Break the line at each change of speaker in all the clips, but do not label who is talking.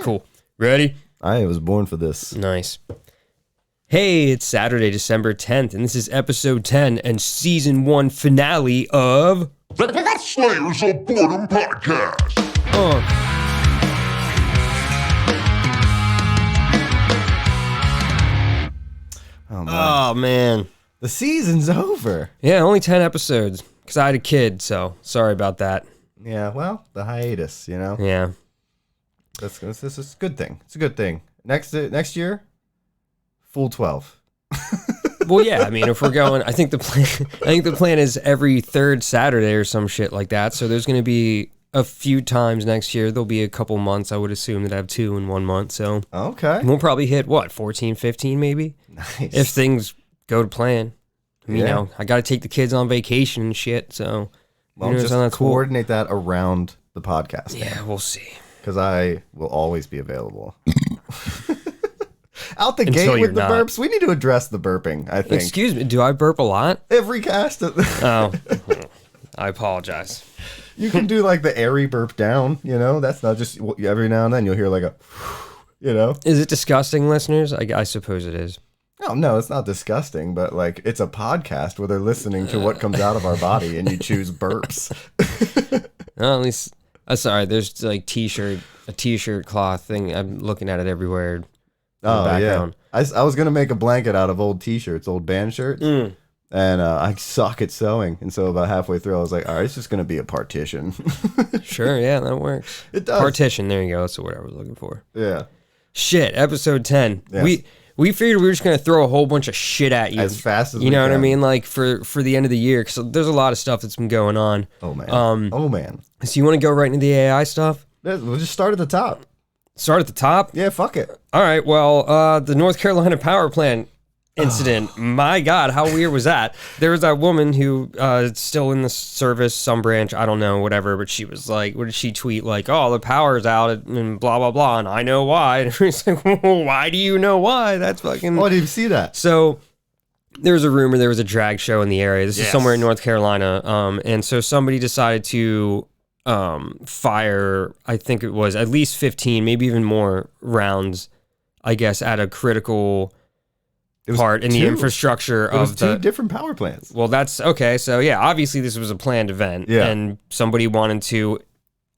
cool. Ready?
I was born for this.
Nice. Hey, it's Saturday, December 10th, and this is episode 10 and season 1 finale of...
The Slayers of Boredom Podcast.
Oh, man.
The season's over.
Yeah, only 10 episodes, because I had a kid, so sorry about that.
Yeah, well, the hiatus, you know?
Yeah.
This is a good thing. It's a good thing. Next year, full 12.
Well, yeah, I mean, if we're going, I think the plan is every third Saturday or some shit like that, so there's going to be a few times next year. There'll be a couple months, I would assume, that I have 2 in 1 month, so...
Okay.
We'll probably hit, 14, 15 maybe?
Nice.
If things go to plan. I mean,
Yeah.
you know, I got to take the kids on vacation and shit, so...
Well,
you know,
just
so that's cool.
coordinate that around the podcast.
Yeah, we'll see.
Because I will always be available. Out the
Until
gate
you're
with the
not.
burps. We need to address the burping, I think.
Excuse me, do I burp a lot?
Every cast.
Oh, I apologize.
You can do like the airy burp down, you know? That's not just every now and then you'll hear like a, you know?
Is it disgusting, listeners? I suppose it is.
No, it's not disgusting, but like it's a podcast where they're listening to what comes out of our body and you choose burps.
Well, at least, sorry, there's like a t-shirt cloth thing. I'm looking at it everywhere.
Oh,
Background.
yeah. I was going to make a blanket out of old t-shirts, old band shirts. And I suck at sewing. And so about halfway through, I was like, all right, it's just going to be a partition.
Sure, yeah, that works.
It does.
Partition, there you go. That's the word I was looking for.
Yeah.
Shit, episode 10.
Yes.
We figured we were just going to throw a whole bunch of shit at you.
As fast as
you
we
know what I
can.
mean? Like for the end of the year, because there's a lot of stuff that's been going on.
Oh, man. Oh, man.
So you want to go right into the AI stuff?
We'll just start at the top.
Start at the top?
Yeah, fuck it.
All right, well, the North Carolina power plant incident, my God, how weird was that? There was that woman who still in the service, some branch, I don't know, whatever, but she was like, what did she tweet? Like, oh, the power's out and blah, blah, blah, and I know why. And it's like, well, why do you know why? That's fucking...
Oh, I didn't even see that.
So there was a rumor there was a drag show in the area. This is
Yes.
somewhere in North Carolina. And so somebody decided to fire, I think it was at least 15, maybe even more rounds, I guess, at a critical part in the infrastructure
It was
of
two different power plants.
Well, that's okay. So yeah, obviously this was a planned event,
Yeah.
and somebody wanted to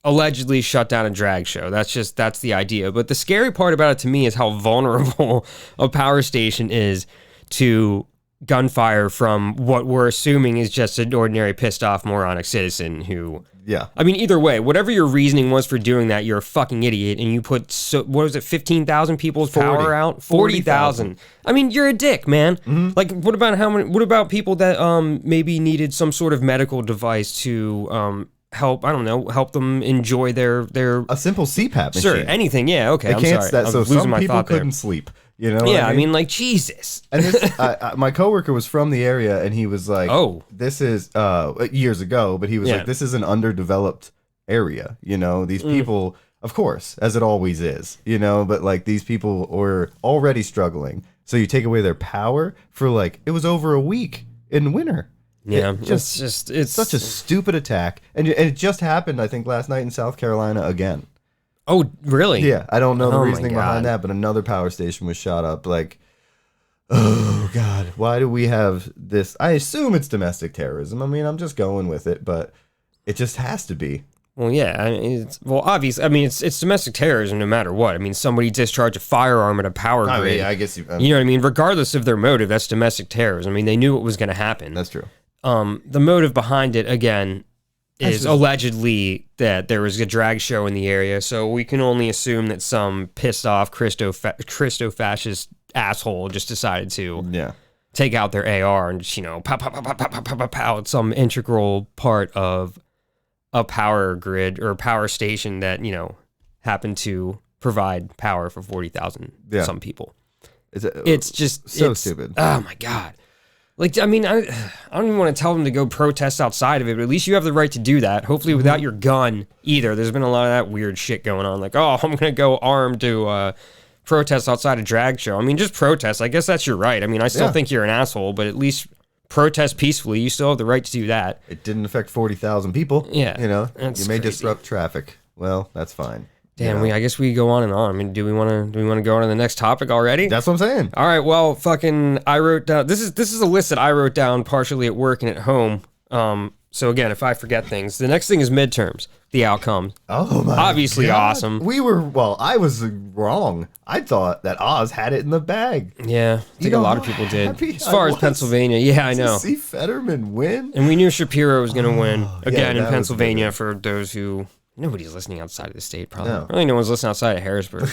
allegedly shut down a drag show. That's the idea. But the scary part about it to me is how vulnerable a power station is to gunfire from what we're assuming is just an ordinary pissed off moronic citizen who...
Yeah.
I mean, either way, whatever your reasoning was for doing that, you're a fucking idiot, and you put, what was it, 15,000 people's
40.
power out? 40,000. I mean, you're a dick, man.
Mm-hmm.
Like, what about people that maybe needed some sort of medical device to help them enjoy their
A simple CPAP machine.
Sure, anything, yeah, okay, I'm sorry.
That,
I'm
so
losing
some
my
people
thought there.
couldn't sleep. You know?
Yeah,
what
I mean, like, Jesus.
And this, my coworker was from the area, and he was like,
Oh.
this is years ago," but he was
Yeah.
like, "This is an underdeveloped area. You know, these people, of course, as it always is. You know, but like these people were already struggling, so you take away their power for like it was over a week in winter.
Yeah,
it's such a stupid attack, and it just happened, I think, last night in South Carolina again.
Oh, really?
Yeah, I don't know the
Oh my
reasoning
God.
behind that, but another power station was shot up. Like, oh God, why do we have this? I assume it's domestic terrorism. I mean, I'm just going with it, but it just has to be.
Well, yeah. I mean, obviously. I mean, it's domestic terrorism no matter what. I mean, somebody discharged a firearm at a power grid.
I mean, I guess
you know what I mean. Regardless of their motive, that's domestic terrorism. I mean, they knew what was going to happen.
that's true.
The motive behind it, again, is allegedly that there was a drag show in the area. So we can only assume that some pissed off Christo-fascist asshole just decided to
Yeah.
take out their AR and just, pow, pow, pow, pow, pow, pow, pow, pow, pow, at some integral part of a power grid or power station that, happened to provide power for 40,000 some people. It's just
so stupid.
Oh my God. Like, I mean, I don't even want to tell them to go protest outside of it, but at least you have the right to do that. Hopefully without your gun either. There's been a lot of that weird shit going on. Like, oh, I'm going to go armed to protest outside a drag show. I mean, just protest. I guess that's your right. I mean, I still think you're an asshole, but at least protest peacefully. You still have the right to do that.
It didn't affect 40,000 people.
Yeah.
You know,
That's
you may
crazy.
disrupt traffic. Well, that's fine.
Damn,
you know?
I guess we go on and on. I mean, do we want to go on to the next topic already?
That's what I'm saying.
All right. Well, fucking, I wrote down. This is a list that I wrote down partially at work and at home. So again, if I forget things, the next thing is midterms. The outcome.
Oh my!
Obviously
God.
awesome.
I was wrong. I thought that Oz had it in the bag.
Yeah, I think a lot of people did. As far as Pennsylvania, yeah, I know.
To see Fetterman win,
and we knew Shapiro was going to win again in
that was
Pennsylvania. For those who nobody's listening outside of the state, probably.
No.
Really, no one's listening outside of Harrisburg.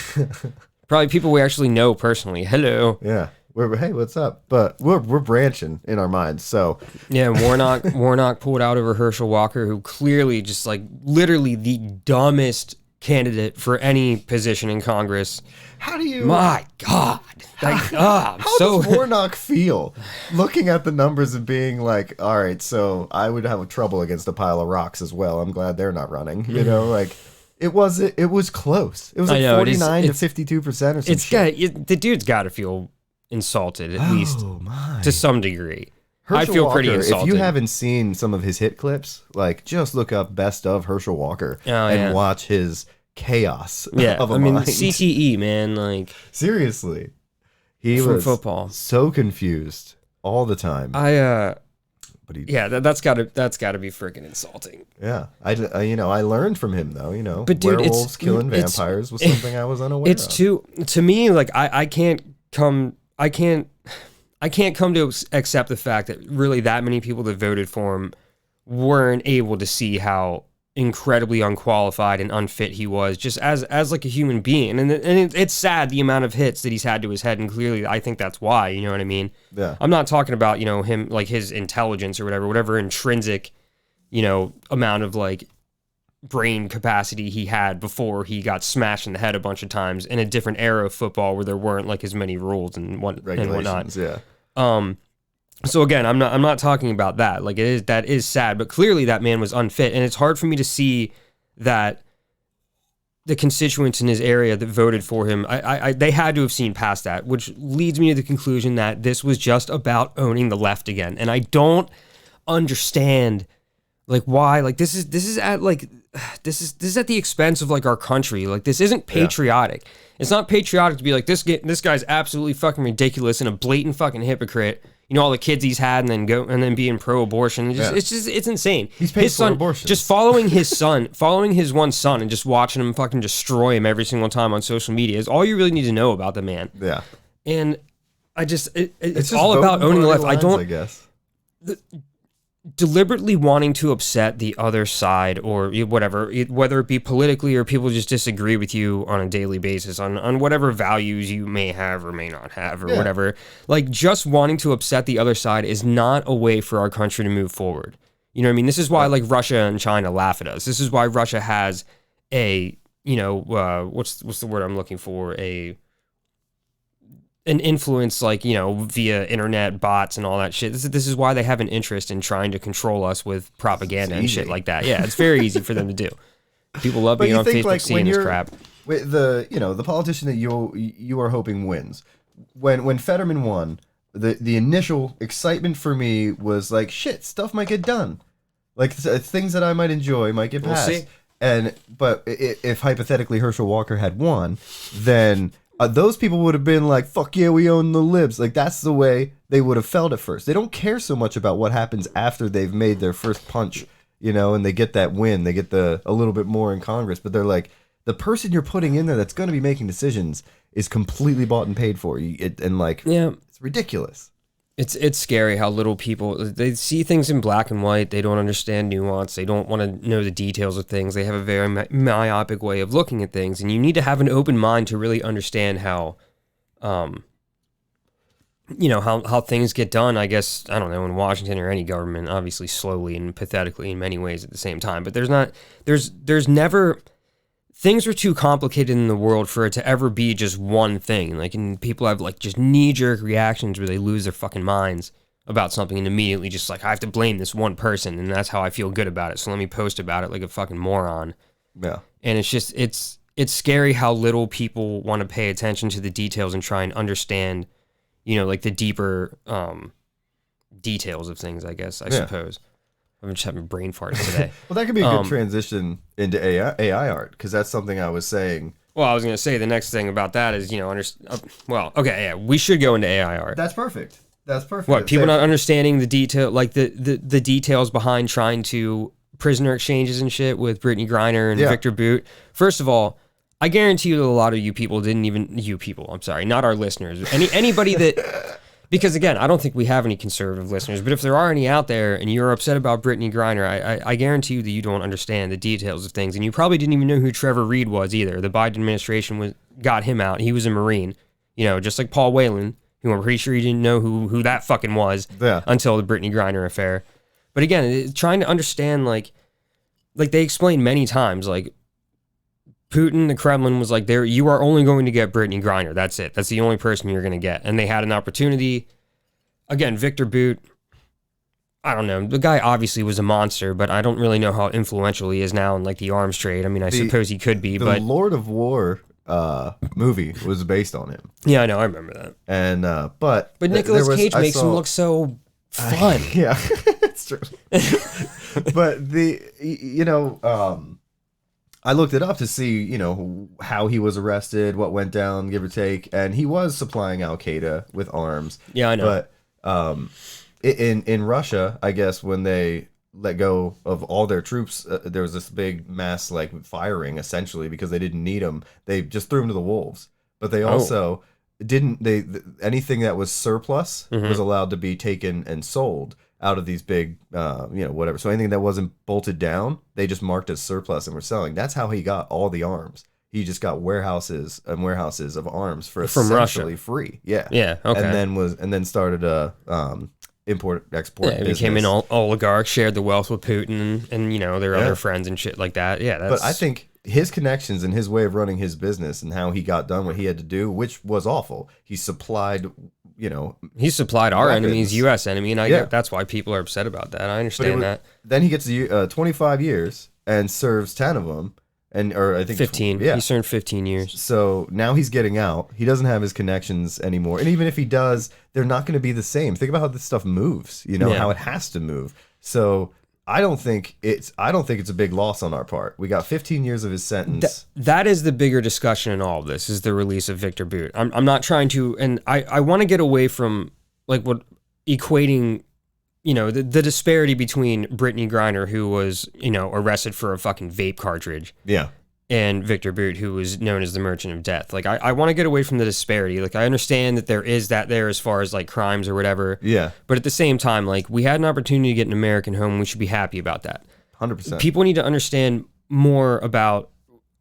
Probably people we actually know personally. Hello.
Yeah. Hey, what's up? But we're branching in our minds. So
yeah, Warnock pulled out over Herschel Walker, who clearly just like literally the dumbest candidate for any position in Congress.
How do you?
My God,
how does Warnock feel looking at the numbers and being like, all right, so I would have trouble against a pile of rocks as well. I'm glad they're not running. You know, like. It was close. It was like 49 to 52% or something.
The dude's got to feel insulted at least to some degree.
Herschel
I feel
Walker,
pretty insulted.
If you haven't seen some of his hit clips, like just look up best of Herschel Walker and watch his chaos of a mind.
CTE, man, like
seriously. He
from
was
football.
So confused all the time.
That's got to be freaking insulting.
Yeah, I learned from him though.
But dude,
werewolves killing vampires was something I was unaware of.
To me, like I can't come to accept the fact that really that many people that voted for him weren't able to see how incredibly unqualified and unfit he was just as like a human being. And it's sad the amount of hits that he's had to his head, and clearly I think that's why, you know what I mean?
Yeah.
I'm not talking about, him, like his intelligence or whatever intrinsic, amount of like brain capacity he had before he got smashed in the head a bunch of times in a different era of football where there weren't like as many rules and whatnot.
Yeah.
So again, I'm not talking about that. Like that is sad, but clearly that man was unfit, and it's hard for me to see that the constituents in his area that voted for him, they had to have seen past that, which leads me to the conclusion that this was just about owning the left again. And I don't understand like why, like this is at the expense of like our country. Like this isn't patriotic. Yeah. It's not patriotic to be like this guy's absolutely fucking ridiculous and a blatant fucking hypocrite. All the kids he's had, and then being pro-abortion. It's insane.
He's paid for abortion.
Just following his one son, and just watching him fucking destroy him every single time on social media is all you really need to know about the man.
Yeah.
And it's all about owning the left.
I guess.
Deliberately wanting to upset the other side or whatever, whether it be politically or people just disagree with you on a daily basis on whatever values you may have or may not have or whatever, like just wanting to upset the other side is not a way for our country to move forward. You know what I mean? This is why like Russia and China laugh at us. This is why Russia has a, what's the word I'm looking for? An influence, like, via internet bots and all that shit. This is why they have an interest in trying to control us with propaganda and shit like that. Yeah, it's very easy for them to do. People love being on Facebook seeing this crap.
With the politician that you are hoping wins. When Fetterman won, the initial excitement for me was like, shit, stuff might get done. Like things that I might enjoy might get passed. We'll see. But if hypothetically Herschel Walker had won, then those people would have been like, fuck yeah, we own the libs. Like, that's the way they would have felt at first. They don't care so much about what happens after they've made their first punch, and they get that win. They get a little bit more in Congress. But they're like, the person you're putting in there that's going to be making decisions is completely bought and paid for. It's ridiculous.
It's scary how little people, they see things in black and white. They don't understand nuance. They don't want to know the details of things. They have a very myopic way of looking at things. And you need to have an open mind to really understand how, how things get done, I guess, I don't know, in Washington or any government, obviously slowly and pathetically in many ways at the same time. But there's never... Things are too complicated in the world for it to ever be just one thing. Like, and people have like just knee-jerk reactions where they lose their fucking minds about something and immediately just like, I have to blame this one person and that's how I feel good about it. So let me post about it like a fucking moron.
Yeah.
And it's just, it's scary how little people want to pay attention to the details and try and understand, like the deeper details of things, I guess, I suppose. I'm just having brain farts today.
Well, that could be a good transition into AI art, because that's something I was saying.
Well, I was going to say the next thing about that is, we should go into AI art.
That's perfect. That's perfect.
What, people not understanding the detail, like the details behind trying to prisoner exchanges and shit with Brittany Griner and Victor Bout. First of all, I guarantee you that a lot of you people not our listeners. Anybody that, because again, I don't think we have any conservative listeners, but if there are any out there and you're upset about Brittany Griner, I guarantee you that you don't understand the details of things, and you probably didn't even know who Trevor Reed was either. The Biden administration got him out. He was a Marine, just like Paul Whelan, who I'm pretty sure you didn't know who that fucking was until the Brittany Griner affair. But again, trying to understand, like they explained many times, like Putin, the Kremlin was like, you are only going to get Brittany Griner. That's it. That's the only person you're going to get. And they had an opportunity. Again, Victor Bout, I don't know. The guy obviously was a monster, but I don't really know how influential he is now in like the arms trade. I mean, I suppose he could be, but
the Lord of War movie was based on him.
Yeah, I know. I remember that.
And but
Nicolas Cage makes him look so fun.
Yeah, it's true. But I looked it up to see, how he was arrested, what went down, give or take, and he was supplying Al Qaeda with arms.
Yeah, I know.
But in Russia, I guess when they let go of all their troops, there was this big mass firing essentially because they didn't need them. They just threw them to the wolves. But they also anything that was surplus was allowed to be taken and sold out of these big, whatever. So anything that wasn't bolted down, they just marked as surplus and were selling. That's how he got all the arms. He just got warehouses and warehouses of arms from essentially Russia. Free. Yeah.
Yeah. Okay.
And then started a import export.
Yeah, he became an oligarch, shared the wealth with Putin and their other friends and shit like that. Yeah.
But I think his connections and his way of running his business and how he got done what he had to do, which was awful. He supplied.
He supplied our enemy's U.S. enemy, and I get that's why people are upset about that. I understand that.
Then he gets 25 years and serves 10 of them, or I think
15. He served 15 years.
So now he's getting out. He doesn't have his connections anymore, and even if he does, they're not going to be the same. Think about how this stuff moves. How it has to move. So I don't think it's a big loss on our part. We got 15 years of his sentence.
That is the bigger discussion in all of this, is the release of Victor Bout. I'm not trying to, and I want to get away from what equating, the disparity between Brittany Griner, who was, arrested for a fucking vape cartridge.
Yeah.
And Victor Bout, who was known as the Merchant of Death. I want to get away from the disparity. I understand that there is that there as far as crimes or whatever.
Yeah.
But at the same time, we had an opportunity to get an American home. We should be happy about that.
100%.
People need to understand more about,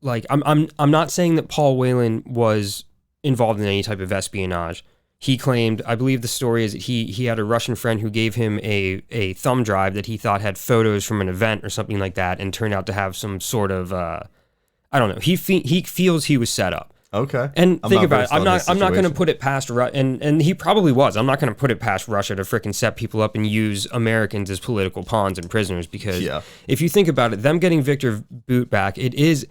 I'm not saying that Paul Whelan was involved in any type of espionage. He claimed, I believe the story is that he had a Russian friend who gave him a thumb drive that he thought had photos from an event or something like that, and turned out to have some sort of I don't know. He feels he was set up.
Okay.
And think about it. I'm not going to put it past and he probably was. I'm not going to put it past Russia to freaking set people up and use Americans as political pawns and prisoners, because if you think about it, them getting Victor Bout back, it is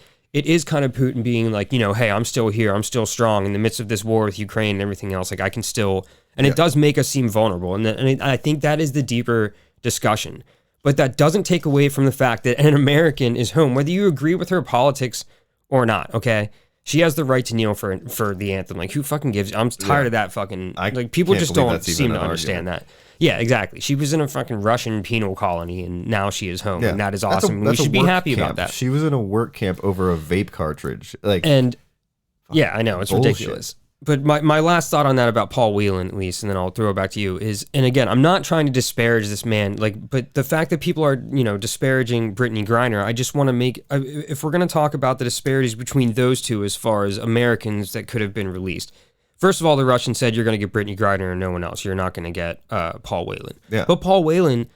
kind of Putin being like, hey, I'm still here. I'm still strong in the midst of this war with Ukraine and everything else. I can still, and it does make us seem vulnerable. And I think that is the deeper discussion. But that doesn't take away from the fact that an American is home, whether you agree with her politics or not, okay? She has the right to kneel for the anthem. Who fucking gives? I'm tired of that fucking... people just don't seem to understand that. Yeah, exactly. She was in a fucking Russian penal colony, and now she is home, and that is awesome. We should be happy about that.
She was in a work camp over a vape cartridge.
Yeah, I know, it's
bullshit.
ridiculous. But my last thought on that about Paul Whelan, at least, and then I'll throw it back to you, is, and again, I'm not trying to disparage this man, but the fact that people are, disparaging Brittany Griner, I just want to make, if we're going to talk about the disparities between those two as far as Americans that could have been released. First of all, the Russians said you're going to get Brittany Griner and no one else. You're not going to get Paul Whelan.
Yeah.
But Paul Whelan,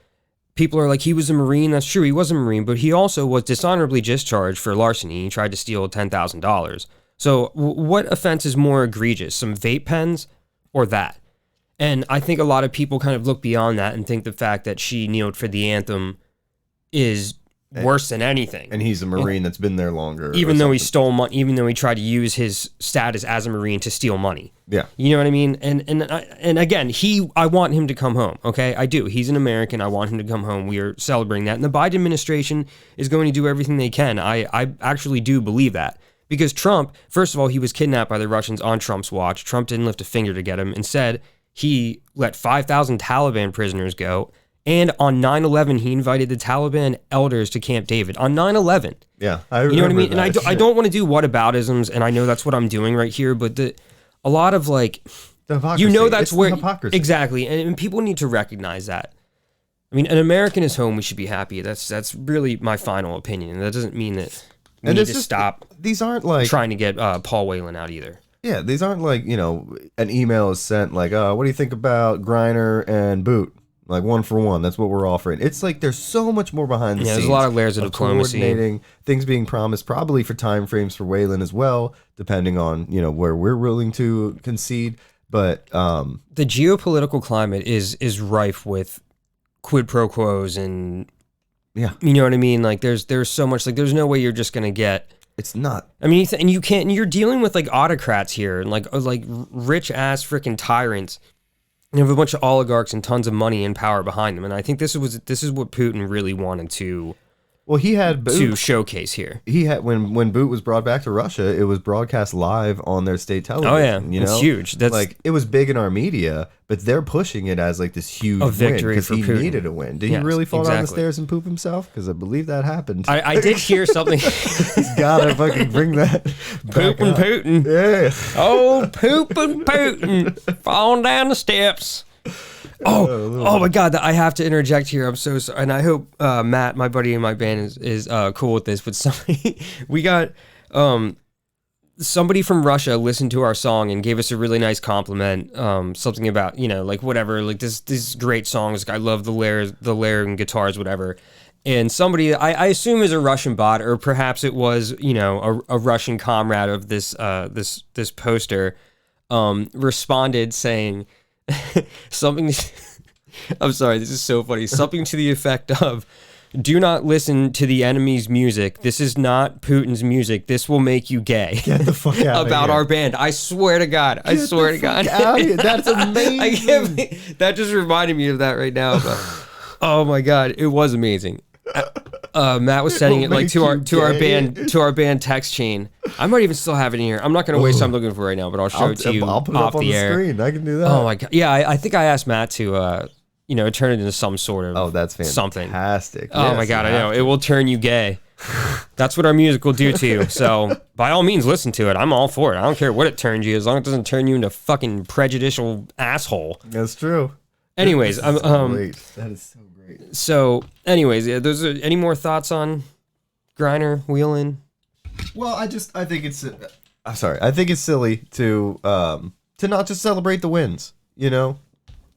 people are like, he was a Marine. That's true, he was a Marine, but he also was dishonorably discharged for larceny. He tried to steal $10,000. So what offense is more egregious, some vape pens or that? And I think a lot of people kind of look beyond that and think the fact that she kneeled for the anthem is worse than anything.
And he's a Marine that's been there longer.
Even though he stole money, even though he tried to use his status as a Marine to steal money.
Yeah.
You know what I mean? And again, I want him to come home, okay? I do. He's an American. I want him to come home. We are celebrating that. And the Biden administration is going to do everything they can. I actually do believe that. Because Trump, first of all, he was kidnapped by the Russians on Trump's watch. Trump didn't lift a finger to get him. Instead, he let 5,000 Taliban prisoners go. And on 9/11, he invited the Taliban elders to Camp David. On 9/11.
Yeah.
You know what I mean? And I don't want to do whataboutisms, and I know that's what I'm doing right here, but a lot of like,
you
know, that's
it's
where,
hypocrisy.
exactly, and people need to recognize that. I mean, an American is home, we should be happy. That's really my final opinion, and that doesn't mean that we need to stop.
These aren't like
trying to get Paul Whelan out either.
Yeah, these aren't like, an email is sent like, what do you think about Griner and Bout? Like 1 for 1. That's what we're offering. It's like there's so much more behind the scenes.
There's a lot of layers of diplomacy.
Coordinating, things being promised, probably for time frames for Whelan as well, depending on, where we're willing to concede. But the
geopolitical climate is rife with quid pro quos and
yeah,
you know what I mean? Like there's so much, like there's no way you're just gonna get.
It's not.
I mean, and you can't. And you're dealing with like autocrats here and like rich ass freaking tyrants. You have a bunch of oligarchs and tons of money and power behind them, and I think this is what Putin really wanted to.
Well, he had Bout,
to showcase here.
He had when Bout was brought back to Russia, it was broadcast live on their state television.
Oh yeah, it's huge. That's
like it was big in our media, but they're pushing it as like this huge
victory
because he
Putin.
Needed a win. Did he really fall down the stairs and poop himself? Because I believe that happened.
I did hear something.
He's gotta fucking bring that.
Pooping Putin.
Yeah.
Oh, pooping Putin, falling down the steps. Oh my God! I have to interject here. I'm so sorry, and I hope Matt, my buddy in my band, is cool with this. But we got somebody from Russia listened to our song and gave us a really nice compliment. Something about like whatever, like this great song. Like, I love the layering guitars, whatever. And somebody I assume is a Russian bot, or perhaps it was a Russian comrade of this poster, responded saying. Something. I'm sorry, this is so funny. Something to the effect of, "Do not listen to the enemy's music. This is not Putin's music. This will make you gay."
Get the fuck out
about
of here.
our band. I swear to God. I swear to God.
Out of here. That's amazing.
That just reminded me of that right now. But, oh my God, it was amazing. Matt was sending it like to our band text chain. I might even still have it in here. I'm not going to waste time looking for it right now, but I'll show it to you.
I'll put it
off
up on the
air.
screen. I can do that.
Oh my God! Yeah, I think I asked Matt to turn it into some sort of
that's fantastic.
something.
Fantastic.
Oh my God! I know it will turn you gay. That's what our music will do to you. So by all means, listen to it. I'm all for it. I don't care what it turns you, as long as it doesn't turn you into a fucking prejudicial asshole.
That's true.
Anyways,
That is so great.
So, anyways, yeah. Any more thoughts on Griner, Whelan?
Well, I think it's. I'm sorry. I think it's silly to not just celebrate the wins,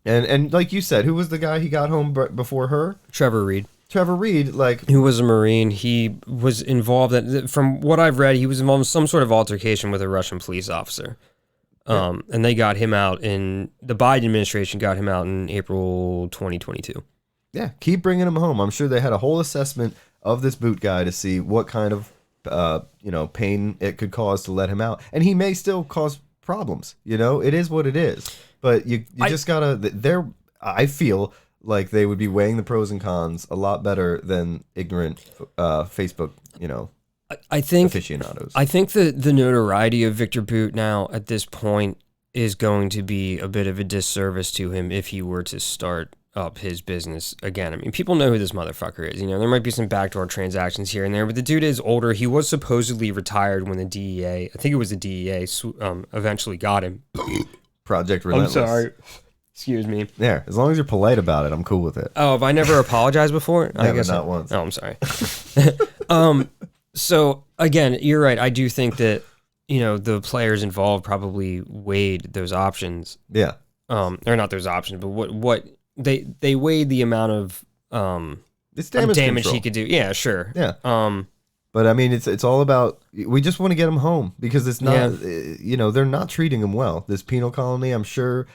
and like you said, who was the guy he got home before her?
Trevor Reed.
Trevor Reed, like
who was a Marine. He was involved from what I've read, he was involved in some sort of altercation with a Russian police officer. And they got him out the Biden administration got him out in April 2022.
Yeah, keep bringing him home. I'm sure they had a whole assessment of this Bout guy to see what kind of pain it could cause to let him out, and he may still cause problems. It is what it is. But you just gotta. I feel like they would be weighing the pros and cons a lot better than ignorant Facebook.
I think
aficionados.
I think the notoriety of Victor Bout now at this point is going to be a bit of a disservice to him if he were to start up his business again. I mean, people know who this motherfucker is. There might be some backdoor transactions here and there, but the dude is older. He was supposedly retired when the DEA, I think it was the DEA, eventually got him.
Project Relentless.
I'm sorry. Excuse me.
There, as long as you're polite about it, I'm cool with it.
Oh, have I never apologized before?
I guess not once.
Oh, I'm sorry. So again, you're right. I do think that the players involved probably weighed those options.
Yeah.
Or not those options, but what they weighed the amount of
it's
damage he could do. Yeah, sure.
Yeah. But I mean, it's all about, we just want to get him home because it's not, they're not treating him well. This penal colony, I'm sure,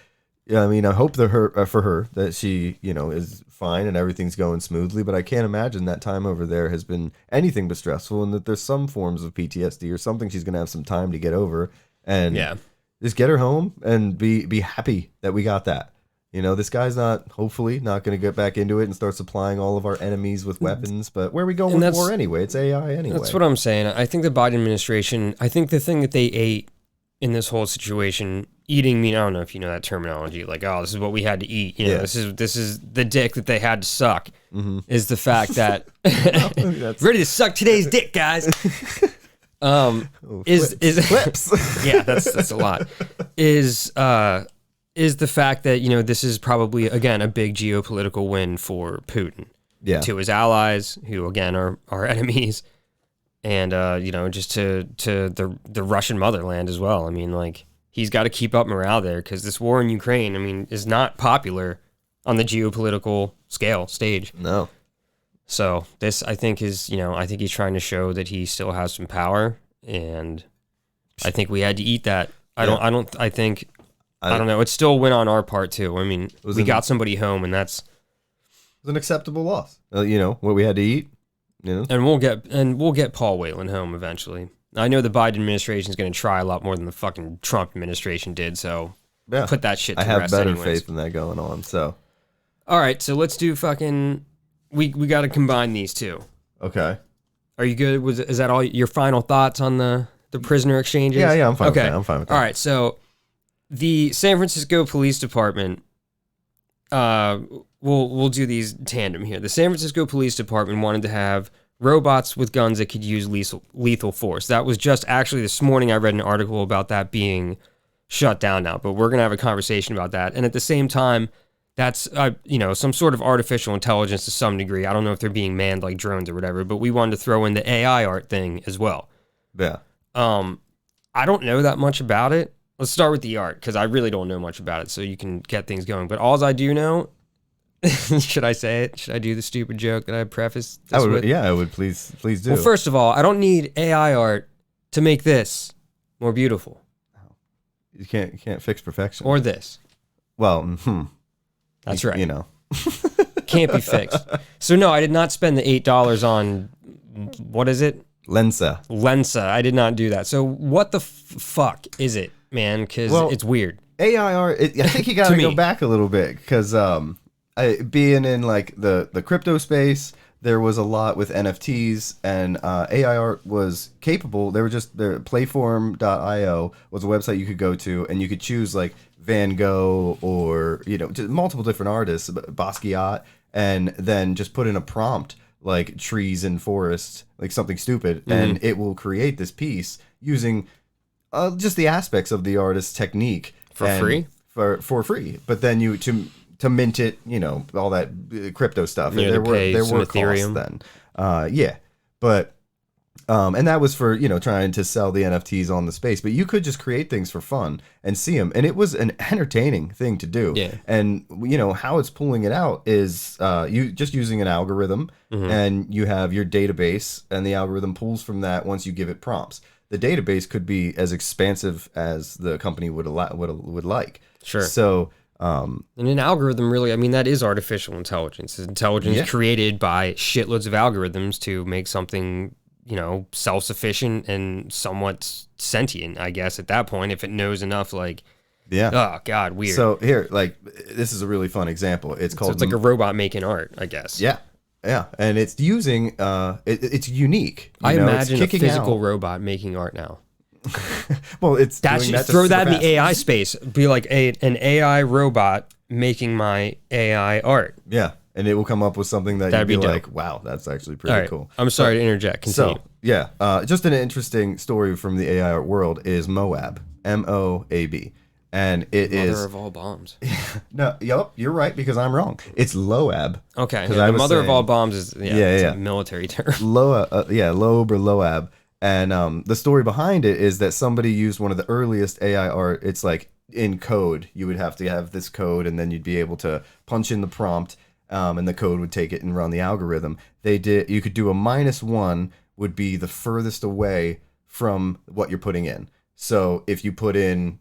Yeah, I mean, I hope that for her that she, is fine and everything's going smoothly. But I can't imagine that time over there has been anything but stressful, and that there's some forms of PTSD or something she's gonna have some time to get over, and
Yeah.
just get her home and be happy that we got that. This guy's hopefully not going to get back into it and start supplying all of our enemies with weapons. But where are we going with war anyway? It's AI anyway.
That's what I'm saying. I think the Biden administration, I think the thing that they ate in this whole situation, eating mean, I don't know if you know that terminology, like, oh, this is what we had to eat. This is the dick that they had to suck, is the fact that ready to suck today's dick, guys.
Flips.
Yeah, that's a lot. Is the fact that, this is probably, again, a big geopolitical win for Putin.
Yeah.
To his allies, who, again, are our enemies, and, just to the Russian motherland as well. I mean, like, he's got to keep up morale there, because this war in Ukraine, I mean, is not popular on the geopolitical stage.
No.
So this, I think, I think he's trying to show that he still has some power, and I think we had to eat that. I don't know. It still went on our part too. I mean, we got somebody home, and that's
an acceptable loss. What we had to eat.
And we'll get Paul Whelan home eventually. I know the Biden administration is going to try a lot more than the fucking Trump administration did. So put that shit to rest.
I have better
anyways.
faith in that going on. So
all right, so let's do fucking. We got to combine these two.
Okay.
Are you good? Is that all your final thoughts on the prisoner exchanges?
Yeah, I'm fine.
Okay,
with that. I'm fine with that.
All right, so. The San Francisco Police Department, we'll do these tandem here. The San Francisco Police Department wanted to have robots with guns that could use lethal force. That was just actually this morning I read an article about that being shut down now, but we're going to have a conversation about that. And at the same time, that's, some sort of artificial intelligence to some degree. I don't know if they're being manned like drones or whatever, but we wanted to throw in the AI art thing as well.
Yeah.
I don't know that much about it. Let's start with the art, because I really don't know much about it, so you can get things going. But all I do know, should I say it? Should I do the stupid joke that I prefaced this with?
Yeah, I would. Please do.
Well, first of all, I don't need AI art to make this more beautiful.
You can't fix perfection.
Or this.
Well,
That's right.
Can't
be fixed. So no, I did not spend the $8 on, what is it?
Lensa.
I did not do that. So what the fuck is it, man? Because it's weird.
AI art, I think you got to go back a little bit, because being in like the crypto space, there was a lot with NFTs, and AI art was capable. They were just playform.io was a website you could go to, and you could choose like Van Gogh or just multiple different artists, Basquiat, and then just put in a prompt like trees and forests, like something stupid, and it will create this piece using just the aspects of the artist's technique
for free.
But then you to mint it, all that crypto stuff.
Yeah,
there were
Ethereum
costs then. But and that was for trying to sell the NFTs on the space. But you could just create things for fun and see them, and it was an entertaining thing to do.
Yeah.
And how it's pulling it out is you just using an algorithm, and you have your database, and the algorithm pulls from that once you give it prompts. The database could be as expansive as the company would like.
Sure.
So.
And an algorithm, really, I mean, that is artificial intelligence. It's intelligence created by shitloads of algorithms to make something, self-sufficient and somewhat sentient, I guess, at that point, if it knows enough, like, oh, God, weird.
So here, like, this is a really fun example. It's called...
So it's like a robot making art, I guess.
Yeah. And it's using... it's unique.
I imagine a physical robot making art now.
Well, it's
throw that in the AI space. Be like an AI robot making my AI art.
Yeah, and it will come up with something that you'd be like, "Wow, that's actually pretty cool."
I'm sorry to interject. Continue.
So just an interesting story from the AI art world is Moab, MOAB, and it is
mother of all bombs.
No, you're right, because I'm wrong. It's Loab.
Okay, the mother of all bombs is a military term.
Loab or Loab. And the story behind it is that somebody used one of the earliest AI art. It's like in code. You would have to have this code, and then you'd be able to punch in the prompt, and the code would take it and run the algorithm. You could do a -1 would be the furthest away from what you're putting in. So if you put in,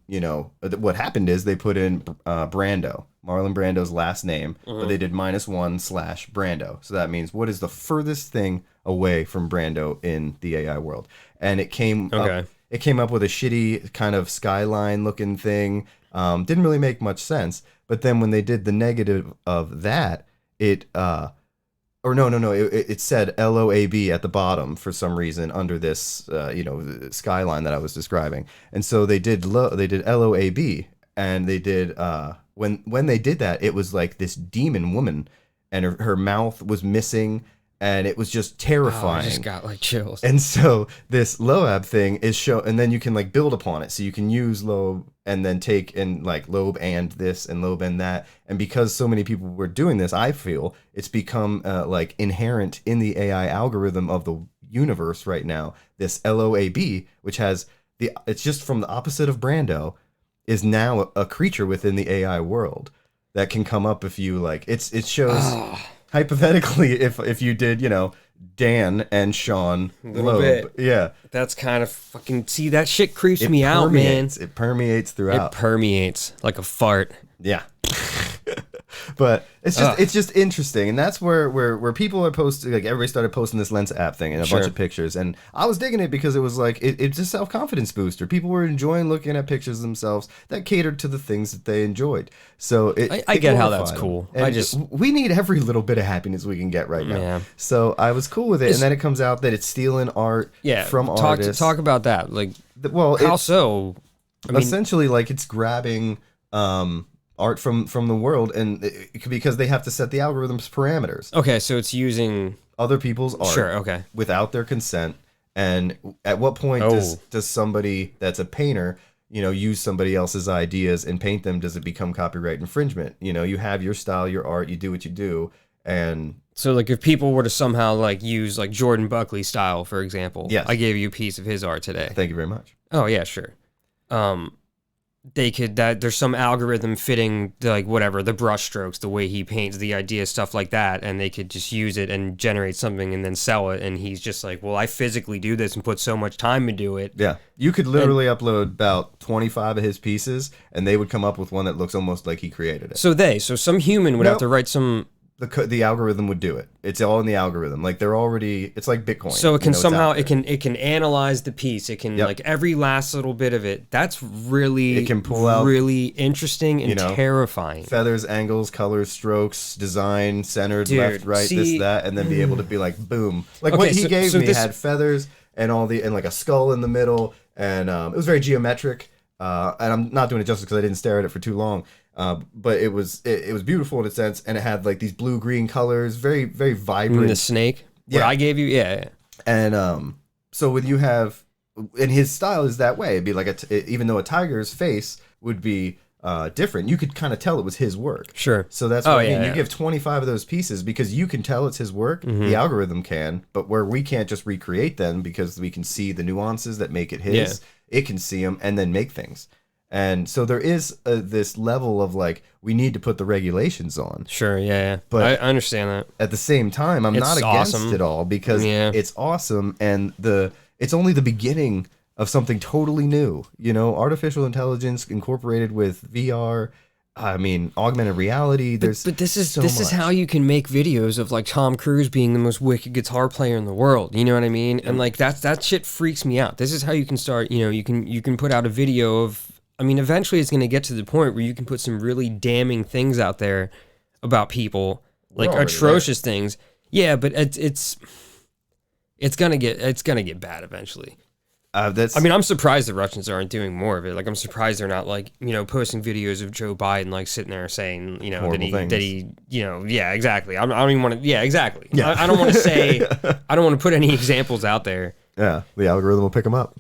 what happened is they put in Brando, Marlon Brando's last name, but they did -1/Brando. So that means what is the furthest thing away from Brando in the AI world? And it came up, with a shitty kind of skyline looking thing. Didn't really make much sense. But then when they did the negative of that, it said LOAB at the bottom for some reason under this skyline that I was describing. And so they did LOAB, and they did when they did that, it was like this demon woman, and her mouth was missing, and it was just terrifying.
I just got like chills.
And so this Loab thing is and then you can like build upon it. So you can use Loab and then take and like Loab and this and Loab and that. And because so many people were doing this, I feel it's become like inherent in the AI algorithm of the universe right now. This LOAB, which has it's just from the opposite of Brando, is now a creature within the AI world that can come up if you like. It shows. Hypothetically, if you did, Dan and Sean Loeb, yeah,
that's kind of fucking. See, that shit creeps me out, man.
It permeates throughout.
It permeates like a fart.
Yeah. But it's just interesting, and that's where people are posting, like everybody started posting this Lens app thing and a bunch of pictures, and I was digging it because it was like it's a self-confidence booster. People were enjoying looking at pictures of themselves that catered to the things that they enjoyed. So
I get how that's cool.
We need every little bit of happiness we can get right now.
Yeah.
So I was cool with it, and then it comes out that it's stealing art from artists.
Talk about that. Like,
how
so? I mean,
essentially, like it's grabbing art from the world, and because they have to set the algorithm's parameters.
Okay, so it's using
other people's art without their consent. And at what point does somebody that's a painter, use somebody else's ideas and paint them? Does it become copyright infringement? You have your style, your art, you do what you do. And
so like if people were to somehow like use like Jordan Buckley style, for example,
yes.
I gave you a piece of his art today.
Thank you very much.
Oh yeah, sure. They could there's some algorithm fitting like whatever the brush strokes, the way he paints, the idea, stuff like that, and they could just use it and generate something and then sell it. And he's just like, well, I physically do this and put so much time into it.
Yeah, you could literally upload about 25 of his pieces, and they would come up with one that looks almost like he created it.
So some human would have to write some.
The algorithm would do it. It's all in the algorithm. Like they're already. It's like Bitcoin.
So it can somehow it can analyze the piece. It can like every last little bit of it. That's really
it can pull out
really interesting and terrifying.
Feathers, angles, colors, strokes, design, centered, left, right, this, that, and then be able to be like boom. Like what he gave me had feathers and and like a skull in the middle, and it was very geometric. And I'm not doing it justice because I didn't stare at it for too long. But it was beautiful in a sense, and it had like these blue-green colors, very, very vibrant.
The snake? What I gave you? Yeah.
And so when you have, and his style is that way, it'd be like, even though a tiger's face would be different, you could kind of tell it was his work.
Sure.
So that's what I mean. You give 25 of those pieces because you can tell it's his work, the algorithm can, but where we can't just recreate them because we can see the nuances that make it his, it can see them and then make things. And so there is this level of like, we need to put the regulations on.
Sure, yeah. But I understand that.
At the same time, I'm not against it all because it's awesome, and it's only the beginning of something totally new. Artificial intelligence incorporated with VR. I mean, augmented reality. But
this is how you can make videos of like Tom Cruise being the most wicked guitar player in the world. You know what I mean? And like that shit freaks me out. This is how you can start. You can put out a video of. I mean, eventually it's going to get to the point where you can put some really damning things out there about people, like atrocious things. Yeah, but it's gonna get bad eventually. I mean, I'm surprised the Russians aren't doing more of it. Like, I'm surprised they're not like posting videos of Joe Biden like sitting there saying that he yeah, exactly. I don't even want to. Yeah, exactly. Yeah. I don't want to say. I don't want to put any examples out there.
Yeah, the algorithm will pick them up.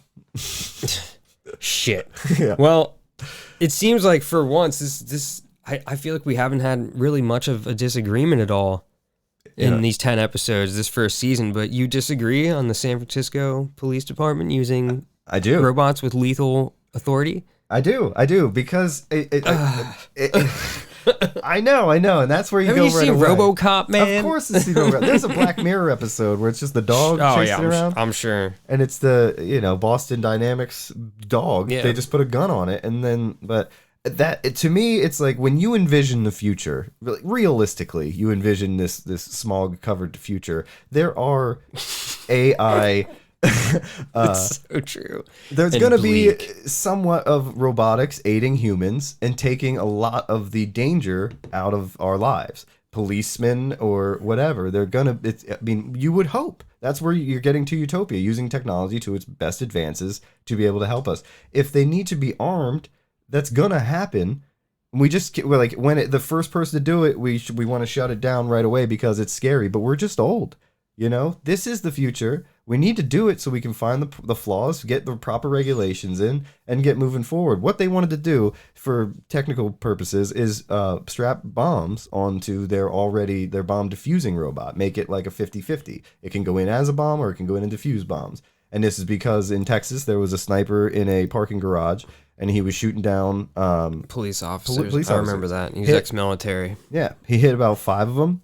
Shit. Yeah. Well, it seems like for once I feel like we haven't had really much of a disagreement at all in these 10 episodes this first season, but you disagree on the San Francisco Police Department using robots with lethal authority?
I do because I know, and that's where you
Haven't
go
you
right
seen
away.
RoboCop, man?
Of course, it's there's a Black Mirror episode where it's just the dog chasing around.
I'm sure.
And it's the Boston Dynamics dog.
Yeah.
They just put a gun on it, and then to me, it's like when you envision the future, realistically, you envision this smog covered future. There are AI.
It's so true.
There's going to be somewhat of robotics aiding humans and taking a lot of the danger out of our lives. Policemen or whatever, they're going to, you would hope. That's where you're getting to utopia, using technology to its best advances to be able to help us. If they need to be armed, that's going to happen. We're like, the first person to do it, we want to shut it down right away because it's scary, but we're just old. This is the future. We need to do it so we can find the flaws, get the proper regulations in, and get moving forward. What they wanted to do for technical purposes is strap bombs onto their bomb diffusing robot, make it like a 50-50. It can go in as a bomb or it can go in and diffuse bombs. And this is because in Texas there was a sniper in a parking garage and he was shooting down
police officers. I remember that. He's ex-military.
Yeah, he hit about 5 of them.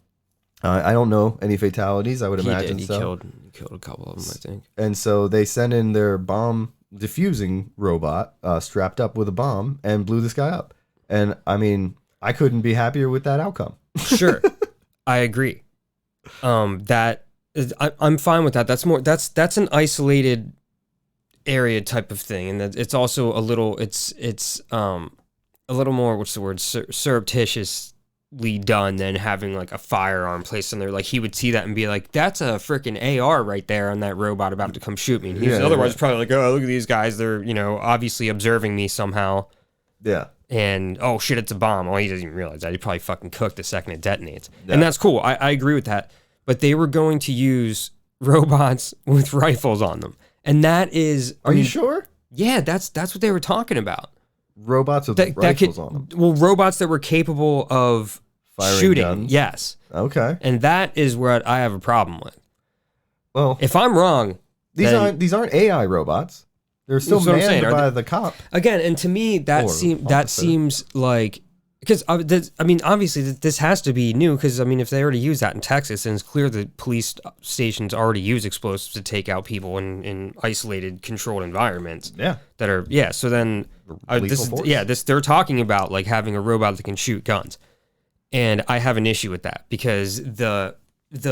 I don't know any fatalities. I would imagine
He
so.
killed a couple of them, I think.
And so they sent in their bomb diffusing robot strapped up with a bomb and blew this guy up. And I couldn't be happier with that outcome.
Sure, I agree. I'm fine with that. That's an isolated area type of thing, and it's also a little more surreptitiously done than having like a firearm placed in there. Like he would see that and be like, "That's a freaking AR right there on that robot about to come shoot me." And he's otherwise probably like, "Oh, look at these guys. They're obviously observing me somehow."
Yeah.
And oh shit, it's a bomb. Well, he doesn't even realize that. He probably fucking cooked the second it detonates, and that's cool. I agree with that. But they were going to use robots with rifles on them. And that is...
Are you sure?
Yeah, that's what they were talking about.
Robots with rifles on them?
Well, robots that were capable of
firing
shooting.
guns?
Yes.
Okay.
And that is what I have a problem with.
Well...
If I'm wrong...
These aren't AI robots. They're still manned by the cop.
Again, and to me, that seems like... Because, obviously, this has to be new, because, if they already use that in Texas, then it's clear that police stations already use explosives to take out people in isolated, controlled environments.
Yeah.
That are, yeah, so then, they're talking about, like, having a robot that can shoot guns. And I have an issue with that, because the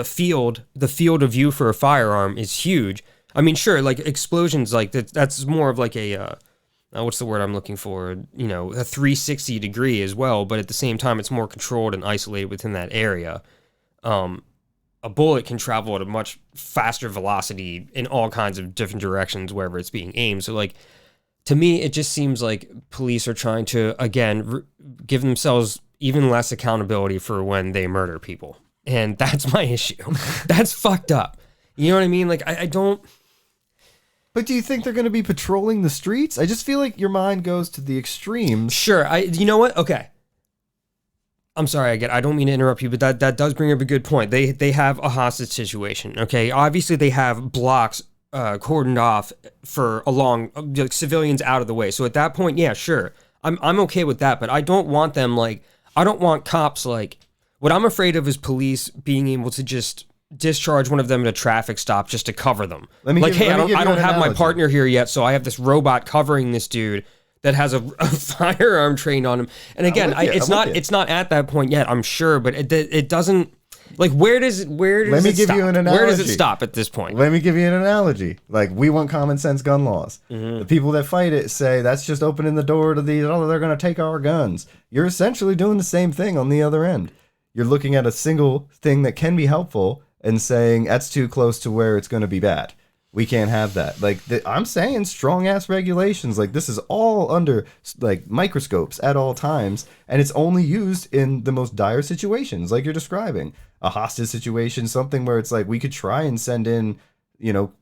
field of view for a firearm is huge. Sure, like, explosions, like, that's more of, like, a... what's the word I'm looking for? A 360 degree as well, but at the same time, it's more controlled and isolated within that area. A bullet can travel at a much faster velocity in all kinds of different directions wherever it's being aimed. So, like, to me, it just seems like police are trying to, again, give themselves even less accountability for when they murder people. And that's my issue. That's fucked up. You know what I mean? Like, I don't...
But do you think they're going to be patrolling the streets? I just feel like your mind goes to the extremes.
Sure. You know what? Okay. I'm sorry, I don't mean to interrupt you, but that does bring up a good point. They have a hostage situation, okay? Obviously, they have blocks cordoned off for civilians out of the way. So at that point, yeah, sure. I'm okay with that, but I don't want them, like... I don't want cops, like... What I'm afraid of is police being able to just... discharge one of them at a traffic stop just to cover them. I don't have my partner here yet, so I have this robot covering this dude that has a firearm trained on him. And again, it's not at that point yet, I'm sure, but it doesn't, like, where does it stop?
You an analogy.
Where does it stop at this point?
Let me give you an analogy. Like, we want common sense gun laws. Mm-hmm. The people that fight it say that's just opening the door to they're going to take our guns. You're essentially doing the same thing on the other end. You're looking at a single thing that can be helpful and saying that's too close to where it's going to be bad. We can't have that. Like, I'm saying strong ass regulations. Like, this is all under like microscopes at all times, and it's only used in the most dire situations, like you're describing. A hostage situation, something where it's like we could try and send in,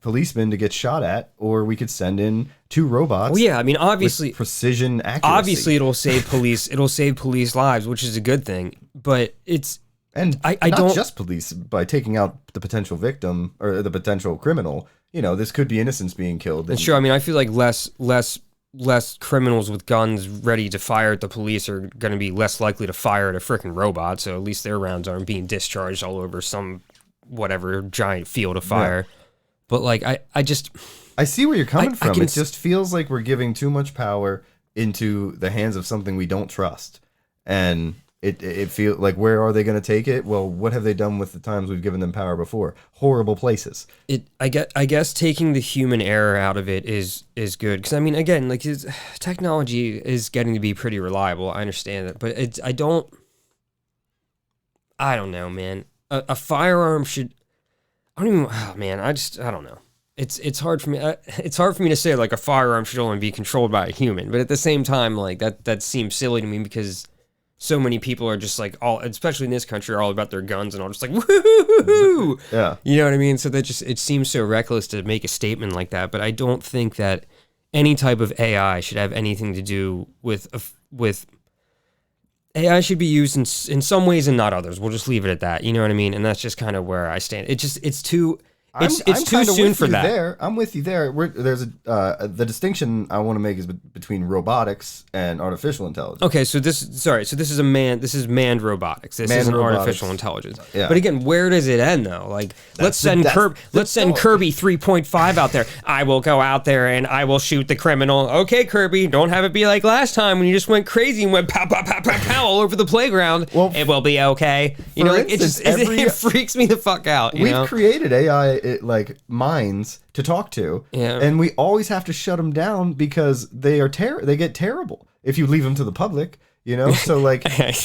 policemen to get shot at, or we could send in 2 robots.
Well, yeah, obviously
with precision accuracy.
Obviously, it'll save police lives, which is a good thing. But it's
I don't just police by taking out the potential victim or the potential criminal. This could be innocents being killed.
And sure, I feel like less less criminals with guns ready to fire at the police are going to be less likely to fire at a freaking robot. So at least their rounds aren't being discharged all over some whatever giant field of fire. Yeah. But like,
I see where you're coming from. It just feels like we're giving too much power into the hands of something we don't trust. And it feels like, where are they going to take it? Well, what have they done with the times we've given them power before? Horrible places.
I guess taking the human error out of it is good. Because, I mean, again, like, technology is getting to be pretty reliable. I understand that. But I don't know, man. A firearm should... I don't know. It's hard for me. It's hard for me to say, like, a firearm should only be controlled by a human. But at the same time, like, that seems silly to me because... so many people are just like, especially in this country, are all about their guns and all just like, woo-hoo-hoo-hoo!
Yeah.
You know what I mean? So that it seems so reckless to make a statement like that. But I don't think that any type of AI should have anything to do with AI should be used in some ways and not others. We'll just leave it at that. You know what I mean? And that's just kind of where I stand. It's too soon for that.
I'm with you there. There's the distinction I want to make is between robotics and artificial intelligence.
Okay, so this is manned robotics. This isn't artificial intelligence.
Yeah.
But again, where does it end though? Like, let's send Kirby 3.5 out there. I will go out there and I will shoot the criminal. Okay, Kirby, don't have it be like last time when you just went crazy and went pow pow pow pow pow all over the playground. Well, it will be okay. You know, like, it freaks me the fuck out.
We've created AI minds to talk to, and we always have to shut them down because they get terrible if you leave them to the public, you know. So like, they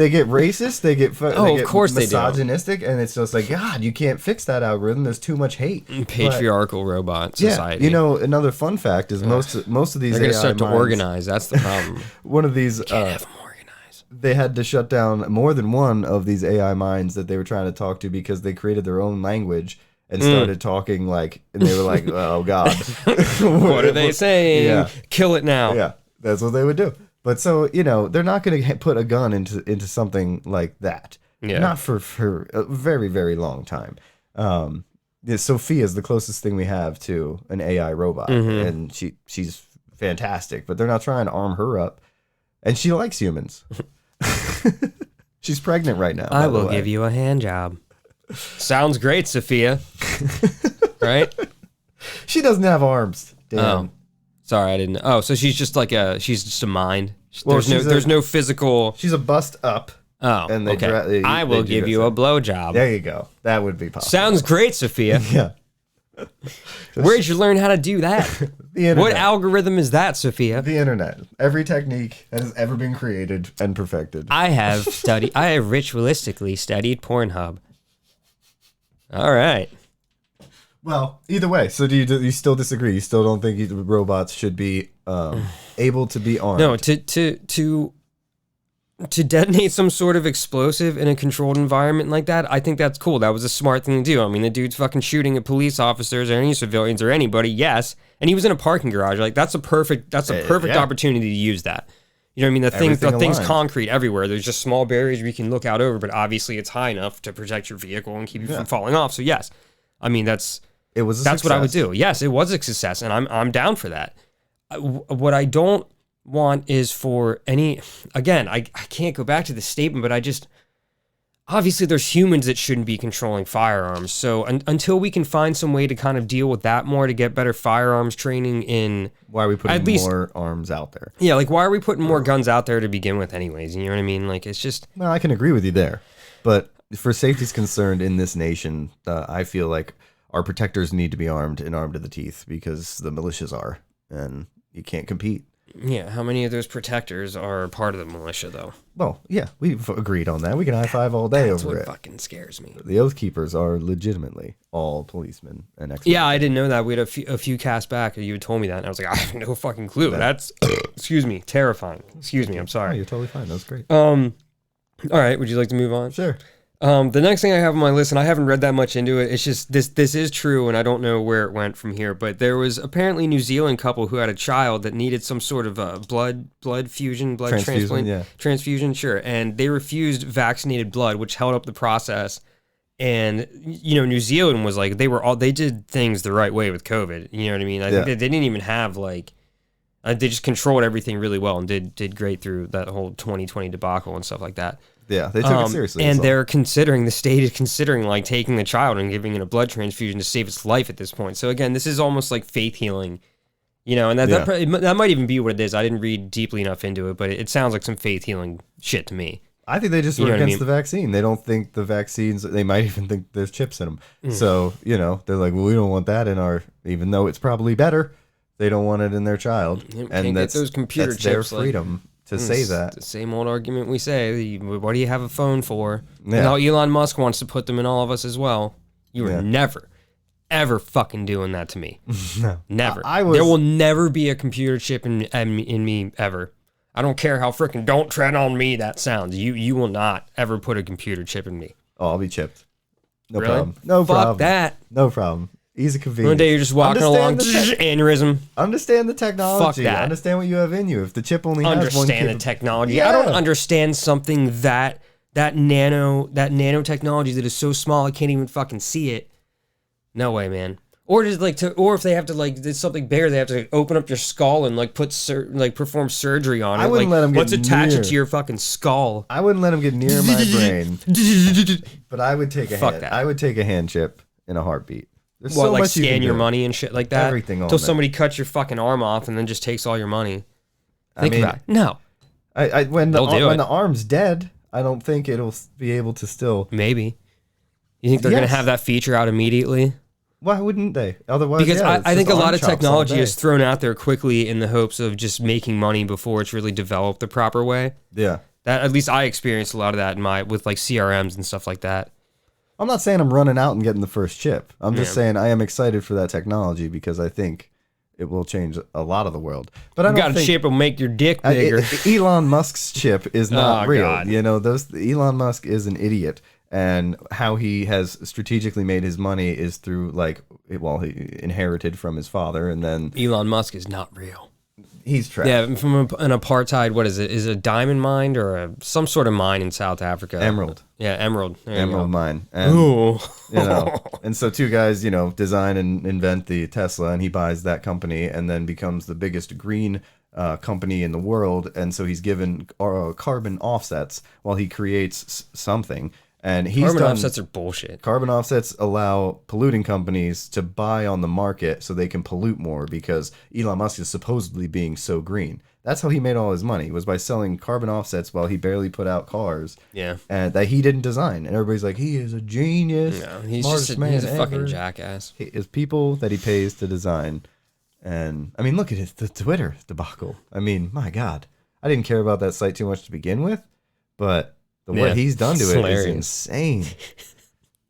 get racist, they get
of course
misogynistic, and it's just like, God, you can't fix that algorithm. There's too much hate.
Patriarchal robot society.
Yeah, you know, another fun fact is most of these
they're gonna start to organize. That's the problem.
One of these. They had to shut down more than one of these AI minds that they were trying to talk to because they created their own language and started talking and they were like, oh God.
What are they saying?
Yeah.
Kill it now.
Yeah, that's what they would do. But so, you know, they're not going to put a gun into something like that. Yeah. Not for a very, very long time. Sophia is the closest thing we have to an AI robot. Mm-hmm. And she's fantastic, but they're not trying to arm her up. And she likes humans. She's pregnant right now.
I will give you a hand job. Sounds great, Sophia. Right?
She doesn't have arms. Damn.
Oh. Sorry, I didn't. Oh, so she's just a mind. There's no physical.
She's a bust up.
Oh, and okay. I will give you a blowjob.
There you go. That would be possible.
Sounds great, Sophia.
Yeah.
Where'd you learn how to do that?
The internet.
What algorithm is that, Sophia?
The internet. Every technique that has ever been created and perfected.
I have ritualistically studied Pornhub. All right.
Well, either way, so do you still disagree? You still don't think robots should be able to be armed?
No, to detonate some sort of explosive in a controlled environment like that, I think that's cool. That was a smart thing to do. I mean, the dude's fucking shooting at police officers or any civilians or anybody, yes. And he was in a parking garage. Like, that's a perfect opportunity to use that. You know what I mean? The thing's concrete everywhere. There's just small barriers we can look out over, but obviously it's high enough to protect your vehicle and keep you from falling off. So yes, I mean, that's what I would do. Yes, it was a success, and I'm down for that. What I don't want is for any, again, I can't go back to the statement, but obviously there's humans that shouldn't be controlling firearms. So until we can find some way to kind of deal with that more, to get better firearms training in...
Why are we putting more arms out there?
Yeah, like, why are we putting more guns out there to begin with anyways? You know what I mean? Like, it's just...
Well, I can agree with you there. But for safety's concerned in this nation, I feel like our protectors need to be armed and armed to the teeth because the militias are, and you can't compete.
Yeah, how many of those protectors are part of the militia, though?
Well, yeah, we've agreed on that. We can high-five all day over it.
That's what fucking scares me.
The Oath Keepers are legitimately all policemen and experts.
Yeah, I didn't know that. We had a few casts back, you had told me that, and I was like, I have no fucking clue. That's, excuse me, terrifying. Excuse me, I'm sorry.
Oh, you're totally fine. That was great.
All right, would you like to move on?
Sure.
The next thing I have on my list, and I haven't read that much into it, it's just this is true, and I don't know where it went from here, but there was apparently a New Zealand couple who had a child that needed some sort of blood transplant,
yeah.
Transfusion, sure, and they refused vaccinated blood, which held up the process, And New Zealand was like they did things the right way with COVID. You know what I mean? I think they didn't even have like they just controlled everything really well and did great through that whole 2020 debacle and stuff like that.
Yeah, they took it seriously.
And the state is considering like taking the child and giving it a blood transfusion to save its life at this point. So again, this is almost like faith healing, and that might even be what it is. I didn't read deeply enough into it, but it sounds like some faith healing shit to me.
I think they just were against the vaccine. They don't think the vaccines, they might even think there's chips in them. So, they're like, well, we don't want that in our, even though it's probably better, they don't want it in their child. And that's
those computer
chips,
chips,
their freedom to say that.
The same old argument we say, what do you have a phone for? Yeah. Now Elon Musk wants to put them in all of us as well. You were never, ever fucking doing that to me.
No.
Never. There will never be a computer chip in me ever. I don't care how freaking "don't tread on me" that sounds. You will not ever put a computer chip in me.
Oh, I'll be chipped. No
really?
problem. No
Fuck
problem.
that.
No problem. Easy convenience.
One day you're just walking along, aneurysm.
Understand the technology.
Fuck that.
Understand what you have in you. If the chip only has one
understand the technology.
Yeah.
I don't understand something that nanotechnology that is so small I can't even fucking see it. No way, man. Or if they have to there's something bigger, they have to open up your skull and perform surgery on it.
I wouldn't let them get
Let's attach it to your fucking skull.
I wouldn't let them get near my brain. But I would take a hand.
That.
I would take a hand chip in a heartbeat. There's
so
much you
scan
can
your
do.
money and shit like that?
Everything on
until
that.
somebody cuts your fucking arm off and then just takes all your money. Think
mean,
about it. No.
When the arm's dead, I don't think it'll be able to still.
Maybe. You think they're going to have that feature out immediately?
Why wouldn't they? Otherwise,
because I think a lot of technology
is
is thrown out there quickly in the hopes of just making money before it's really developed the proper way.
Yeah.
That at least I experienced a lot of that with like CRMs and stuff like that.
I'm not saying I'm running out and getting the first chip. I'm just saying I am excited for that technology because I think it will change a lot of the world. But I don't
got a chip will make your dick bigger.
Elon Musk's chip is not real.
God.
Elon Musk is an idiot. And how he has strategically made his money is through he inherited from his father, and then
Elon Musk is not real.
He's trapped.
Yeah, from an apartheid. What is it? Is it a diamond mine or some sort of mine in South Africa?
Emerald.
Yeah, emerald.
Emerald mine. And,
Ooh.
And so two guys, design and invent the Tesla, and he buys that company, and then becomes the biggest green company in the world. And so he's given carbon offsets while he creates something. And
carbon offsets are bullshit.
Carbon offsets allow polluting companies to buy on the market so they can pollute more because Elon Musk is supposedly being so green. That's how he made all his money, was by selling carbon offsets while he barely put out cars.
Yeah.
And that he didn't design. And everybody's like, he is a genius.
No, he's he's a fucking jackass.
It's people that he pays to design. And, I mean, look at the Twitter debacle. I mean, my God. I didn't care about that site too much to begin with, but... what he's done to it is insane.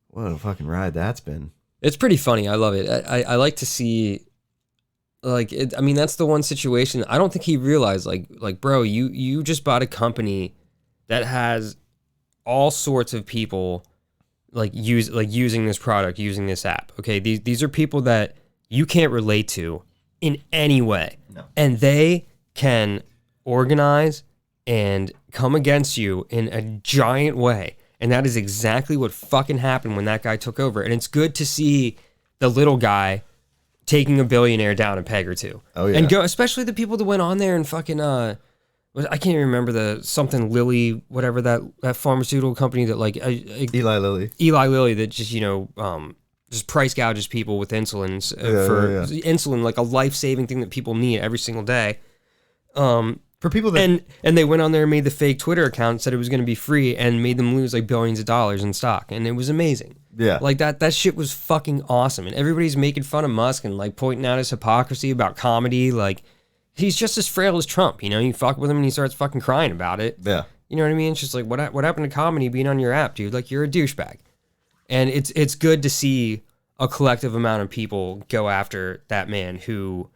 What a fucking ride that's been.
It's pretty funny. I love it. I like to see, that's the one situation. I don't think he realized, bro, you just bought a company that has all sorts of people using this product, using this app. Okay, these are people that you can't relate to in any way.
No.
And they can organize and come against you in a giant way. And that is exactly what fucking happened when that guy took over. And it's good to see the little guy taking a billionaire down a peg or two.
Oh, yeah.
And especially the people that went on there and fucking, I can't even remember something Lilly, whatever that pharmaceutical company that
Eli
Lilly that just, just price gouges people with insulin insulin, like a life-saving thing that people need every single day.
For people that
and they went on there and made the fake Twitter account, said it was going to be free, and made them lose billions of dollars in stock, and it was amazing.
Yeah,
that shit was fucking awesome, and everybody's making fun of Musk and pointing out his hypocrisy about comedy. He's just as frail as Trump. You fuck with him and he starts fucking crying about it.
Yeah,
you know what I mean? It's just what happened to comedy being on your app, dude? You're a douchebag, and it's good to see a collective amount of people go after that man who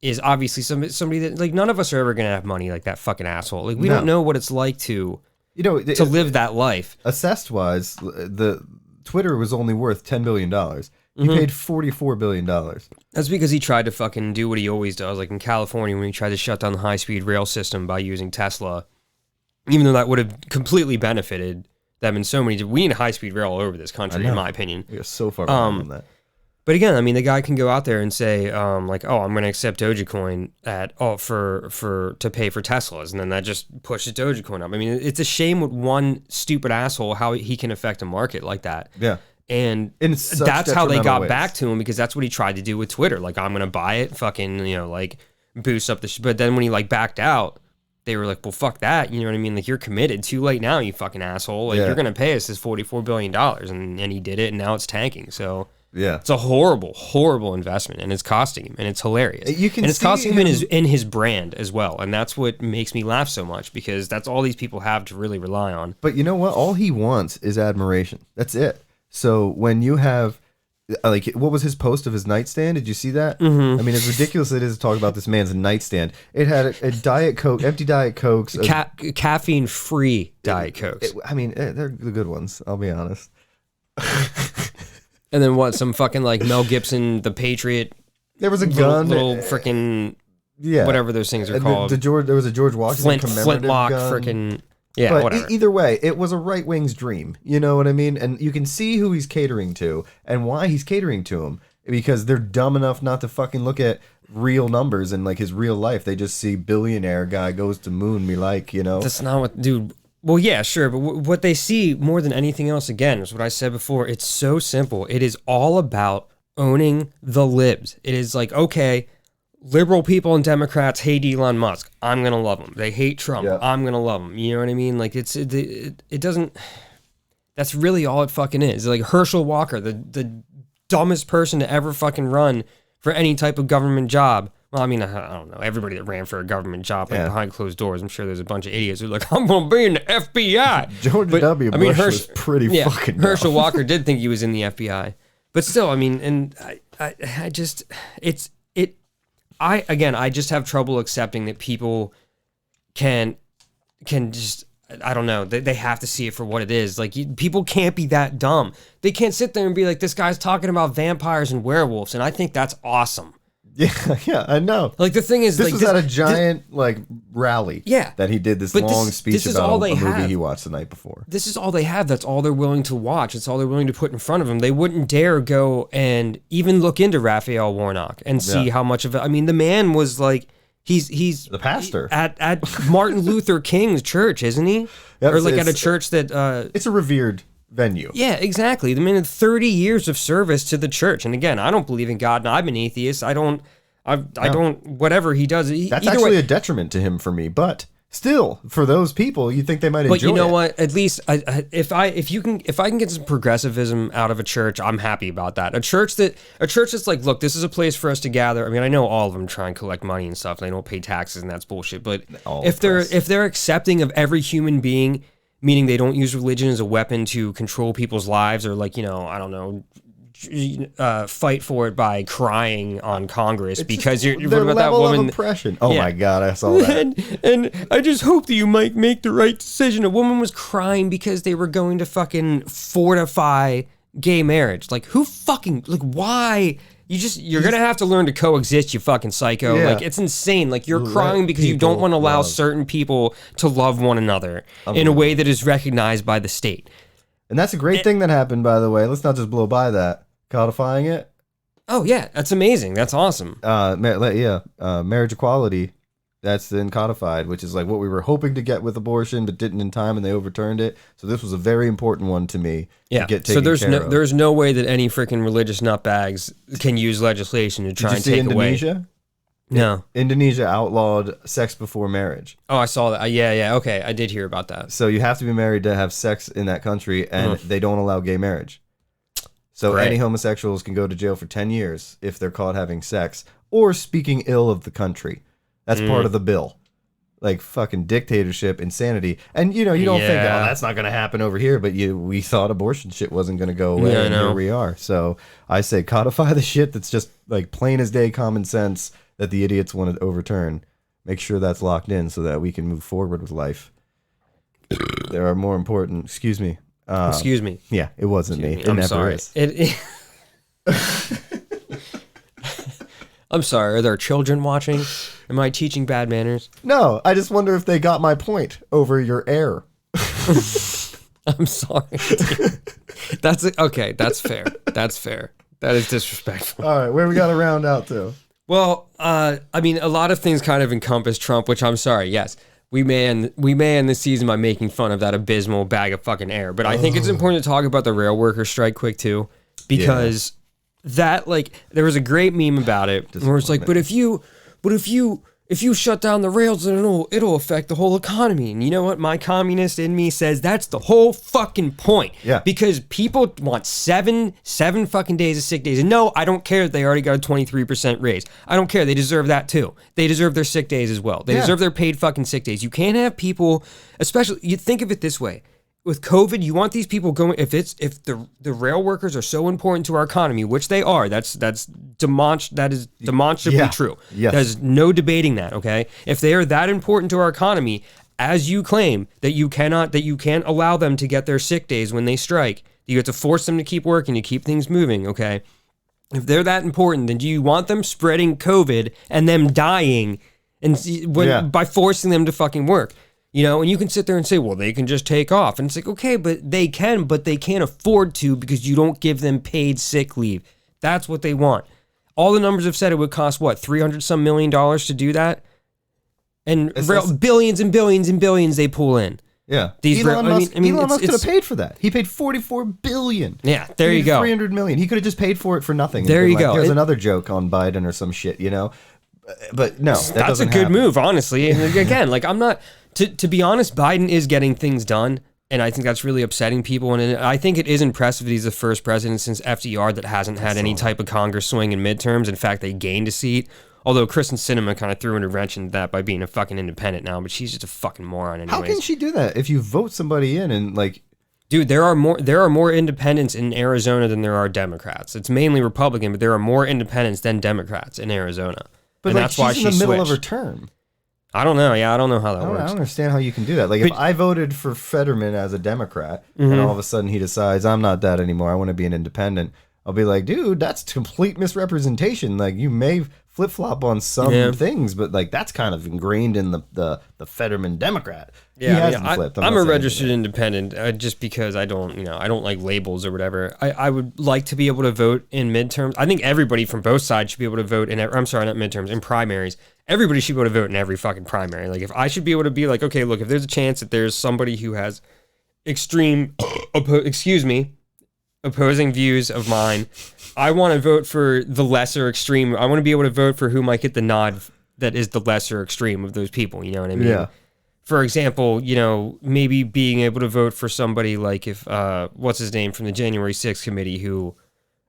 is obviously somebody that none of us are ever gonna have money like that fucking asshole. We don't know what it's like to live that life.
Assessed wise, the Twitter was only worth $10 billion. He paid $44 billion.
That's because he tried to fucking do what he always does. Like in California when he tried to shut down the high-speed rail system by using Tesla, even though that would have completely benefited them in so many. We need a high-speed rail all over this country, in my opinion.
We are so far behind on that.
But again, I mean, the guy can go out there and say, like, oh, I'm going to accept Dogecoin to pay for Teslas, and then that just pushes Dogecoin up. I mean, it's a shame with one stupid asshole how he can affect a market like that.
Yeah.
And that's how they got back to him, because that's what he tried to do with Twitter. Like, I'm going to buy it, fucking, like, boost up the... But then when he, like, backed out, they were like, well, fuck that. You know what I mean? Like, you're committed. Too late now, you fucking asshole. Like, you're going to pay us this $44 billion. And he did it, and now it's tanking. So... Yeah, it's a horrible, horrible investment, and it's costing him, and it's hilarious. And it's costing him in his brand as well, and that's what makes me laugh so much, because that's all these people have to really rely on.
But you know what? All he wants is admiration. That's it. So when you have, like, what was his post of his nightstand? Did you see that? Mm-hmm. I mean, as ridiculous as it is to talk about this man's nightstand, it had a Diet Coke, empty Diet Cokes,
caffeine-free Diet Cokes.
I mean, they're the good ones. I'll be honest.
And then what? Some fucking like Mel Gibson, the Patriot.
There was a gun,
little freaking whatever those things are called.
There was a George Washington
flintlock, freaking
but
whatever.
Either way, it was a right wing's dream. You know what I mean? And you can see who he's catering to and why he's catering to him, because they're dumb enough not to fucking look at real numbers and like his real life. They just see billionaire guy goes to moon. Me like, you know.
That's not what, dude. Well, yeah, sure, but what they see more than anything else, again, is what I said before. It's so simple. It is all about owning the libs. It is like, okay, liberal people and Democrats hate Elon Musk. I'm going to love him. They hate Trump. Yeah. I'm going to love him. You know what I mean? Like, it doesn't... That's really all it fucking is. Like Herschel Walker, the dumbest person to ever fucking run for any type of government job. Well, I mean, I don't know. Everybody that ran for a government job, like behind closed doors, I'm sure there's a bunch of idiots who are like, I'm going to be in the FBI.
George W. Bush was pretty fucking dumb.
Herschel Walker did think he was in the FBI. But still, I mean, and I just have trouble accepting that people can just, I don't know, they have to see it for what it is. Like, people can't be that dumb. They can't sit there and be like, this guy's talking about vampires and werewolves, and I think that's awesome.
Yeah, I know.
Like, the thing is,
this was at a giant rally.
Yeah,
that he did this long speech about a movie he watched the night before.
This is all they have. That's all they're willing to watch. It's all they're willing to put in front of them. They wouldn't dare go and even look into Raphael Warnock and see how much of it. I mean, the man was like, he's
the pastor
at Martin Luther King's church, isn't he? Yep, or like at a church that
it's a revered venue.
Yeah, exactly. The man had 30 years of service to the church. And again, I don't believe in God, and I'm an atheist. I don't, whatever he does.
That's actually a detriment to him for me. But still, for those people, you think they might enjoy it.
But you know what? At least if I can get some progressivism out of a church, I'm happy about that. A church that's like, look, this is a place for us to gather. I mean, I know all of them try and collect money and stuff, and they don't pay taxes, and that's bullshit. But if they're accepting of every human being, meaning they don't use religion as a weapon to control people's lives, or like, you know, I don't know, fight for it by crying on Congress because you're what about that woman?
Of oppression. Oh my God, I saw that.
And I just hope that you might make the right decision. A woman was crying because they were going to fucking fortify gay marriage. Like, who fucking, like, why? You're gonna have to learn to coexist, you fucking psycho. Yeah. Like, it's insane. Like, you're crying because you don't want to allow certain people to love one another in a way that is recognized by the state.
And that's a great thing that happened, by the way. Let's not just blow by that. Codifying it.
Oh yeah, that's amazing. That's awesome.
Marriage equality. That's then codified, which is like what we were hoping to get with abortion, but didn't in time, and they overturned it. So this was a very important one to me.
Yeah. So there's no way that any freaking religious nutbags can use legislation to try and take
Indonesia?
away. No.
Indonesia outlawed sex before marriage.
Oh, I saw that. Yeah. Okay, I did hear about that.
So you have to be married to have sex in that country, and they don't allow gay marriage. So any homosexuals can go to jail for 10 years if they're caught having sex or speaking ill of the country. That's part of the bill. Like, fucking dictatorship, insanity. And, you know, you don't think, oh, that's not going to happen over here, but we thought abortion shit wasn't going to go away, and here we are. So I say codify the shit that's just, like, plain as day common sense that the idiots want to overturn. Make sure that's locked in so that we can move forward with life. There are more important... Excuse me. Yeah, it wasn't me. It
I'm
never
sorry.
is.
I'm sorry. Are there children watching? Am I teaching bad manners?
No, I just wonder if they got my point over your error.
I'm sorry. Dude. Okay. That's fair. That's fair. That is disrespectful.
All right, where we got to round out to?
Well, I mean, a lot of things kind of encompass Trump, which I'm sorry. Yes, we may end this season by making fun of that abysmal bag of fucking air. But I think it's important to talk about the rail worker strike quick too, because that, like, there was a great meme about it where it's like, but if you shut down the rails, then it'll affect the whole economy. And you know what? My communist in me says that's the whole fucking point.
Yeah.
Because people want seven fucking days of sick days. And no, I don't care that they already got a 23% raise. I don't care. They deserve that too. They deserve their sick days as well. They deserve their paid fucking sick days. You can't have people, especially, you think of it this way. With COVID, you want these people going. If the rail workers are so important to our economy, which they are, that is demonstrably true.
Yes.
There's no debating that. Okay, if they are that important to our economy, as you claim that you can't allow them to get their sick days when they strike, you have to force them to keep working to keep things moving. Okay, if they're that important, then do you want them spreading COVID and them dying, by forcing them to fucking work? You know, and you can sit there and say, well, they can just take off. And it's like, okay, but they can't afford to because you don't give them paid sick leave. That's what they want. All the numbers have said it would cost, what, $300-some million to do that? And billions and billions and billions they pull in.
Yeah.
Elon Musk
could have paid for that. He paid $44 billion.
Yeah, there you go.
$300 million. He could have just paid for it for nothing.
There you go.
Here's another joke on Biden or some shit, you know? But no,
that's a good move, honestly. And again, like, I'm not... To be honest, Biden is getting things done, and I think that's really upsetting people. And I think it is impressive that he's the first president since FDR that hasn't had any type of Congress swing in midterms. In fact, they gained a seat. Although Kristen Sinema kind of threw in a wrench in that by being a fucking independent now, but she's just a fucking moron anyways.
How can she do that if you vote somebody in and like...
Dude, there are more independents in Arizona than there are Democrats. It's mainly Republican, but there are more independents than Democrats in Arizona.
But
and
like,
that's why
she's in the middle of her
switched.
term.
I don't know. Yeah, I don't know how that works.
I don't understand how you can do that. Like, if I voted for Fetterman as a Democrat, and all of a sudden he decides, I'm not that anymore, I want to be an independent, I'll be like, dude, that's complete misrepresentation. Like, you may flip-flop on some things, but, like, that's kind of ingrained in the Fetterman Democrat.
Yeah,
he hasn't flipped.
I'm a registered independent just because I don't like labels or whatever. I would like to be able to vote in midterms. I think everybody from both sides should be able to vote in primaries. Everybody should be able to vote in every fucking primary. Like, if I should be able to be like, okay, look, if there's a chance that there's somebody who has extreme, opposing views of mine, I want to vote for the lesser extreme. I want to be able to vote for who might get the nod that is the lesser extreme of those people. You know what I mean?
Yeah.
For example, you know, maybe being able to vote for somebody like if, what's his name from the January 6th committee, who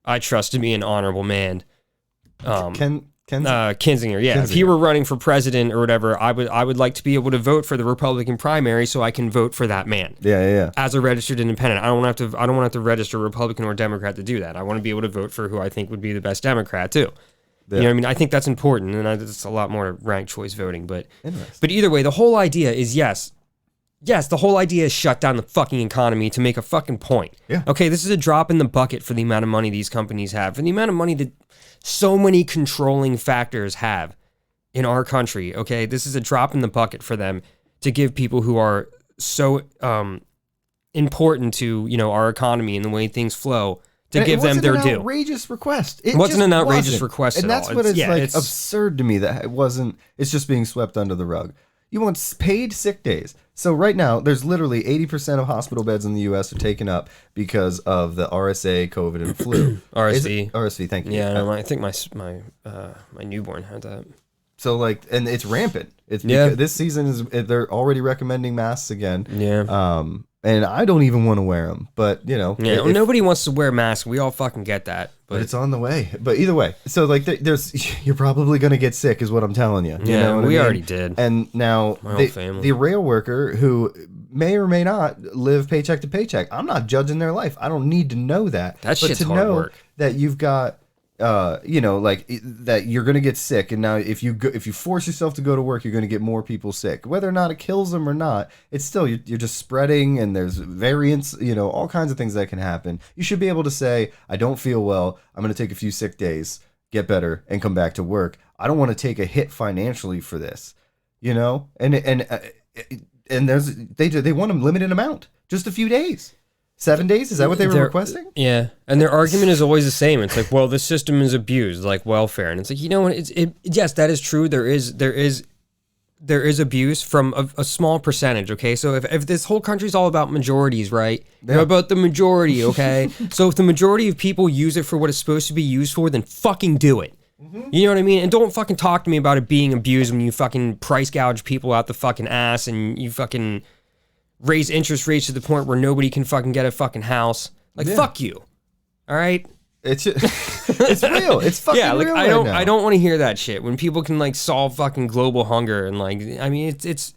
I trust to be an honorable man.
Kinzinger.
Yeah. If he were running for president or whatever, I would like to be able to vote for the Republican primary so I can vote for that man.
Yeah.
As a registered independent. I don't want to have to register Republican or Democrat to do that. I want to be able to vote for who I think would be the best Democrat too. Yeah. You know what I mean? I think that's important, and it's a lot more ranked choice voting. But either way, the whole idea is yes, the whole idea is shut down the fucking economy to make a fucking point.
Yeah.
Okay, this is a drop in the bucket for the amount of money these companies have, for the amount of money that so many controlling factors have in our country. Okay, this is a drop in the bucket for them to give people who are so important to, you know, our economy and the way things flow. To give them their due. It wasn't an
outrageous request.
It wasn't an outrageous request at all.
And that's what it's absurd to me that it wasn't, it's just being swept under the rug. You want paid sick days. So right now, there's literally 80% of hospital beds in the U.S. are taken up because of the RSA, COVID, and flu. RSV, thank you.
Yeah, I think my newborn had that.
So like, and it's rampant. It's because this season they're already recommending masks again.
Yeah.
And I don't even want to wear them, but you know,
nobody wants to wear masks. We all fucking get that,
but it's on the way. But either way, so like, you're probably gonna get sick, is what I'm telling you. You know what I mean?
Already did.
And now the rail worker who may or may not live paycheck to paycheck, I'm not judging their life. I don't need to know that.
That shit's hard work.
That you've got. You know, like that you're going to get sick. And now if you force yourself to go to work, you're going to get more people sick. Whether or not it kills them or not, it's still, you're just spreading, and there's variants, you know, all kinds of things that can happen. You should be able to say, I don't feel well, I'm going to take a few sick days, get better, and come back to work. I don't want to take a hit financially for this, you know? And And they want a limited amount, just a few days. 7 days? Is that what they were requesting?
Yeah. And their argument is always the same. It's like, well, this system is abused, like welfare. And it's like, you know what? Yes, that is true. There is abuse from a small percentage, okay? So if this whole country's all about majorities, right? Yeah. You're about the majority, okay? So if the majority of people use it for what it's supposed to be used for, then fucking do it. Mm-hmm. You know what I mean? And don't fucking talk to me about it being abused when you fucking price gouge people out the fucking ass and you fucking raise interest rates to the point where nobody can fucking get a fucking house. Like, fuck you. All right?
It's real. It's fucking real right now.
I don't want to hear that shit. When people can, like, solve fucking global hunger and, like, I mean, it's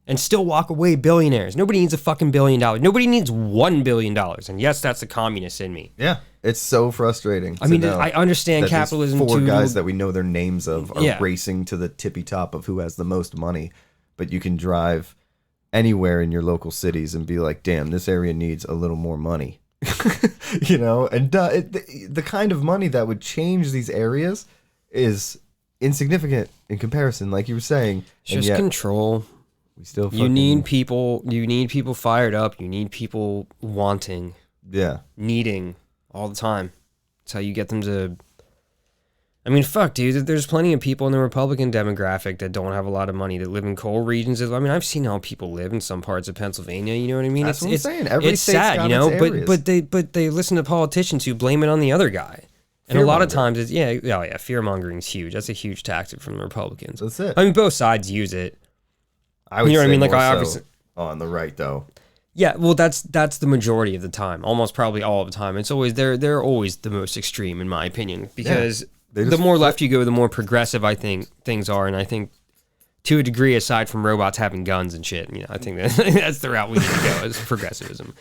and still walk away billionaires. Nobody needs a fucking $1 billion. Nobody needs $1 billion. And yes, that's the communist in me.
Yeah. It's so frustrating.
I mean, I understand capitalism
too. 4 guys that we know their names of are racing to the tippy top of who has the most money. But you can drive anywhere in your local cities and be like, damn, this area needs a little more money. You know, and the kind of money that would change these areas is insignificant in comparison, like you were saying.
Just control.
We still
you need people fired up. You need people wanting.
Yeah.
Needing all the time. That's how you get them to. I mean, fuck, dude. There's plenty of people in the Republican demographic that don't have a lot of money, that live in coal regions. I mean, I've seen how people live in some parts of Pennsylvania. You know what I mean?
That's what I'm saying.
It's sad, you know. But they listen to politicians who blame it on the other guy. And a lot of times, it's fear mongering is huge. That's a huge tactic from the Republicans.
That's it.
I mean, both sides use it.
I would
you know
say
what I mean? Like,
more
I obviously
on the right though.
Yeah, well, that's the majority of the time, almost probably all of the time. It's always they're always the most extreme, in my opinion, because the more left you go, the more progressive I think things are, and I think to a degree, aside from robots having guns and shit, you know, I think that's the route we need to go is progressivism.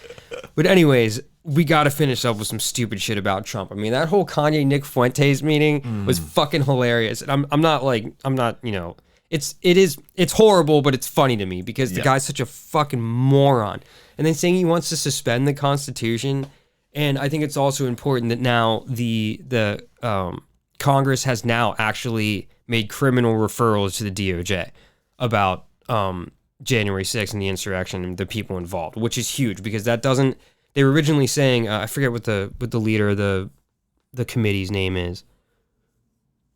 But anyways, we got to finish up with some stupid shit about Trump. I mean, that whole Kanye Nick Fuentes meeting was fucking hilarious, and I'm not you know. It's horrible, but it's funny to me because the guy's such a fucking moron. And then saying he wants to suspend the Constitution, and I think it's also important that now the Congress has now actually made criminal referrals to the DOJ about January 6th and the insurrection and the people involved, which is huge because that doesn't. They were originally saying I forget what the leader of the committee's name is.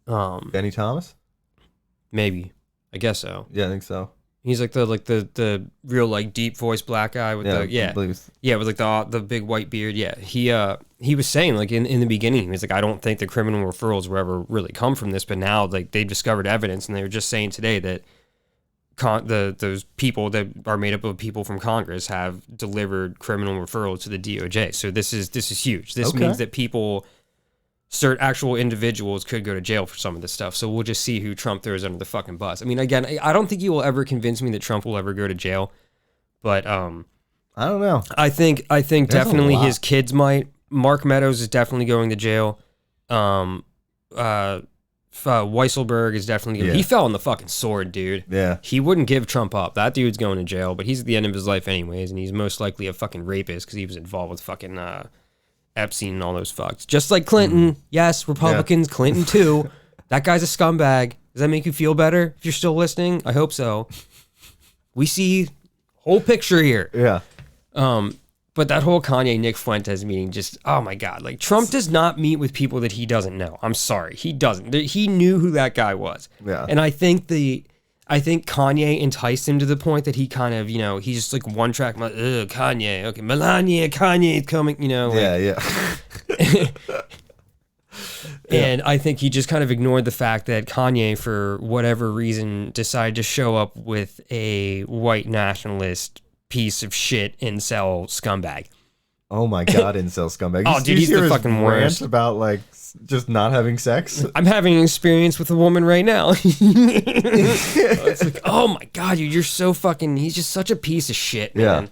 Benny Thomas?
Maybe. I guess so.
Yeah, I think so.
He's like the real like deep voice black guy with with like the big white beard. Yeah, he was saying like in the beginning he was like, I don't think the criminal referrals will ever really come from this, but now like they discovered evidence, and they were just saying today that those people that are made up of people from Congress have delivered criminal referrals to the DOJ. So this is huge. This means that certain actual individuals could go to jail for some of this stuff. So we'll just see who Trump throws under the fucking bus. I mean, again, I don't think you will ever convince me that Trump will ever go to jail, but
I don't know.
I think definitely his kids might. Mark Meadows is definitely going to jail. Weisselberg is definitely going. He fell on the fucking sword, dude.
Yeah.
He wouldn't give Trump up. That dude's going to jail, but he's at the end of his life anyways, and he's most likely a fucking rapist because he was involved with fucking Epstein and all those fucks. Just like Clinton. Yes, Republicans, Clinton too. That guy's a scumbag. Does that make you feel better if you're still listening? I hope so. We see whole picture here.
Yeah.
But that whole Kanye Nick Fuentes meeting just, oh my God. Like, Trump does not meet with people that he doesn't know. I'm sorry. He doesn't. He knew who that guy was.
Yeah.
And I think Kanye enticed him to the point that he kind of, you know, he's just like one track, Kanye, okay, Melania, Kanye's coming, you know.
Like,
And I think he just kind of ignored the fact that Kanye, for whatever reason, decided to show up with a white nationalist piece of shit incel scumbag.
Oh my God, incel scumbag.
Oh, dude, he's the fucking worst.
About like just not having sex.
I'm having an experience with a woman right now. It's like, oh my God, dude, you're so fucking. He's just such a piece of shit, man.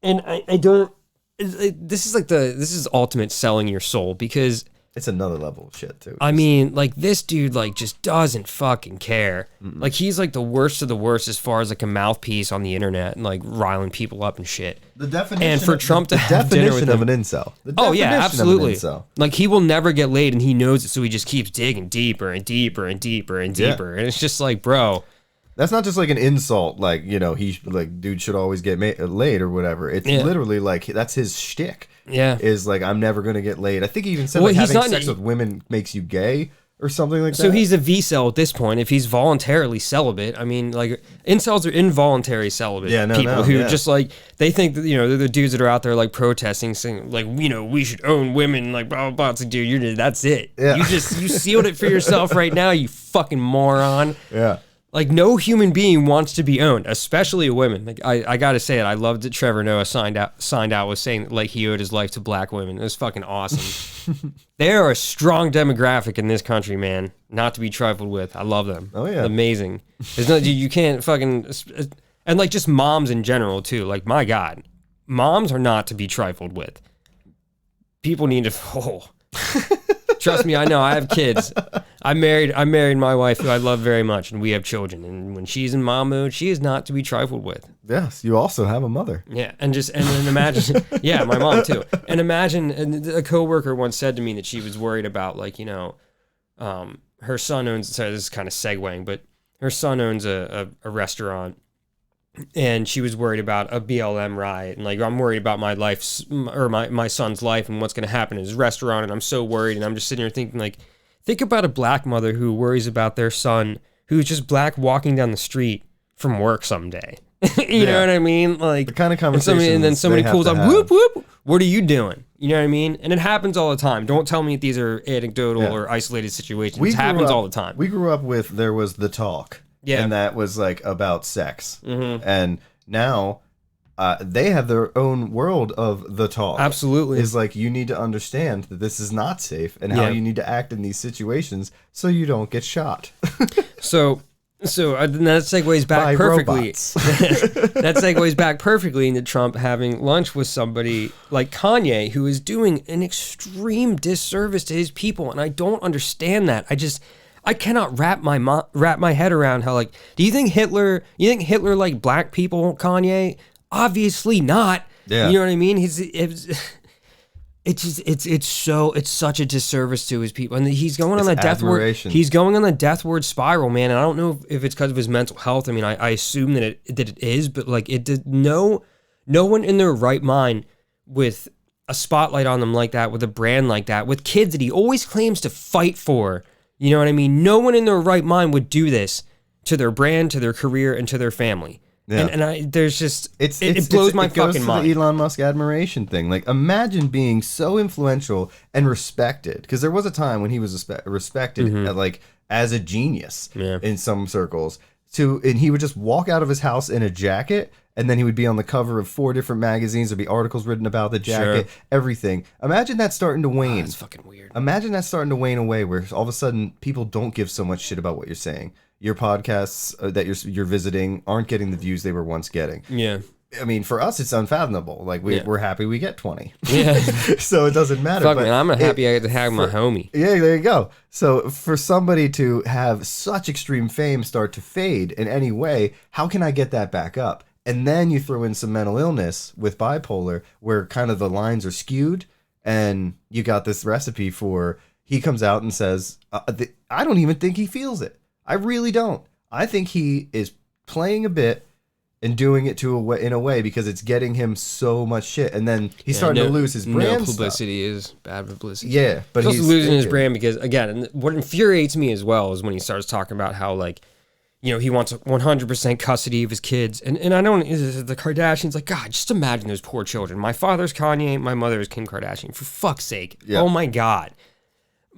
Yeah. And I don't. This is ultimate selling your soul because.
It's another level of shit too.
I mean, like this dude, like just doesn't fucking care. Like he's like the worst of the worst as far as like a mouthpiece on the internet and like riling people up and shit.
The definition.
And for Trump to have dinner with
of
him,
an incel.
Oh yeah, absolutely. Like he will never get laid, and he knows it, so he just keeps digging deeper and deeper and deeper and deeper. And it's just like, bro,
That's not just like an insult, like, you know, he like dude should always get laid or whatever. It's literally like that's his shtick.
Yeah,
is like I'm never gonna get laid. I think he even said
Well,
like
he's
having
not-
sex with women makes you gay or something like that.
so he's a V-cell at this point. If he's voluntarily celibate, I mean, like incels are involuntary celibate people who just like they think that, you know, they're the dudes that are out there like protesting, saying like, you know, we should own women, like blah blah blah. It's like, dude, that's it.
Yeah.
You sealed it for yourself right now, you fucking moron.
Yeah.
Like, no human being wants to be owned, especially a woman. Like, I gotta say it. I loved that Trevor Noah signed out with saying that, like, he owed his life to black women. It was fucking awesome. They are a strong demographic in this country, man. Not to be trifled with. I love them.
Oh, yeah.
Amazing. There's no, you can't fucking, and like just moms in general too. Like, my God, moms are not to be trifled with. People need to. Trust me, I know. I have kids. I married my wife, who I love very much, and we have children. And when she's in mom mode, she is not to be trifled with.
Yes, you also have a mother.
Yeah, and then imagine, yeah, my mom too. And imagine, and a coworker once said to me that she was worried about, like, you know, her son owns. Sorry, this is kind of segueing, but her son owns a restaurant. And she was worried about a BLM riot. And like, I'm worried about my life, or my son's life, and what's going to happen in his restaurant. And I'm so worried. And I'm just sitting here thinking, like, think about a black mother who worries about their son, who's just black, walking down the street from work someday. You know what I mean? Like,
the kind of conversation.
And then somebody pulls up, whoop, whoop. What are you doing? You know what I mean? And it happens all the time. Don't tell me that these are anecdotal or isolated situations. It happens all the time.
We grew up with, there was The Talk.
Yeah.
And that was like about sex. Mm-hmm. And now they have their own world of The Talk.
Absolutely.
Is like, you need to understand that this is not safe and how you need to act in these situations so you don't get shot.
So that segues back perfectly. That segues back perfectly into Trump having lunch with somebody like Kanye, who is doing an extreme disservice to his people, and I don't understand that. I cannot wrap my head around how, like, do you think Hitler liked black people, Kanye? Obviously not.
Yeah.
You know what I mean? It's such a disservice to his people, and he's going on that death word. He's going on the death word spiral, man. And I don't know if it's because of his mental health. I mean, I assume that it is, but like, it did no one in their right mind with a spotlight on them like that, with a brand like that, with kids that he always claims to fight for. You know what I mean? No one in their right mind would do this to their brand, to their career, and to their family. Yeah. And there's just, it blows my fucking mind.
The Elon Musk admiration thing. Like, imagine being so influential and respected, because there was a time when he was respected like as a genius in some circles. And he would just walk out of his house in a jacket, and then he would be on the cover of 4 different magazines. There'd be articles written about the jacket, everything. Imagine that starting to wane.
It's fucking weird.
Imagine that starting to wane away, where all of a sudden people don't give so much shit about what you're saying. Your podcasts that you're visiting aren't getting the views they were once getting. Yeah. I mean, for us, it's unfathomable. Like, we're happy we get 20. Yeah. So it doesn't matter.
Fuck, man, I'm happy I get to have my homie.
Yeah, there you go. So for somebody to have such extreme fame start to fade in any way, how can I get that back up? And then you throw in some mental illness with bipolar, where kind of the lines are skewed, and you got this recipe for, he comes out and says, I don't even think he feels it. I really don't. I think he is playing a bit and doing it in a way because it's getting him so much shit, and then he's starting to lose his brand.
No publicity is bad publicity.
Yeah, but
he's also losing his brand because, again, what infuriates me as well is when he starts talking about how, like, you know, he wants 100% custody of his kids, and I don't. The Kardashians, like, God, just imagine those poor children. My father's Kanye, my mother is Kim Kardashian. For fuck's sake! Yeah. Oh my God.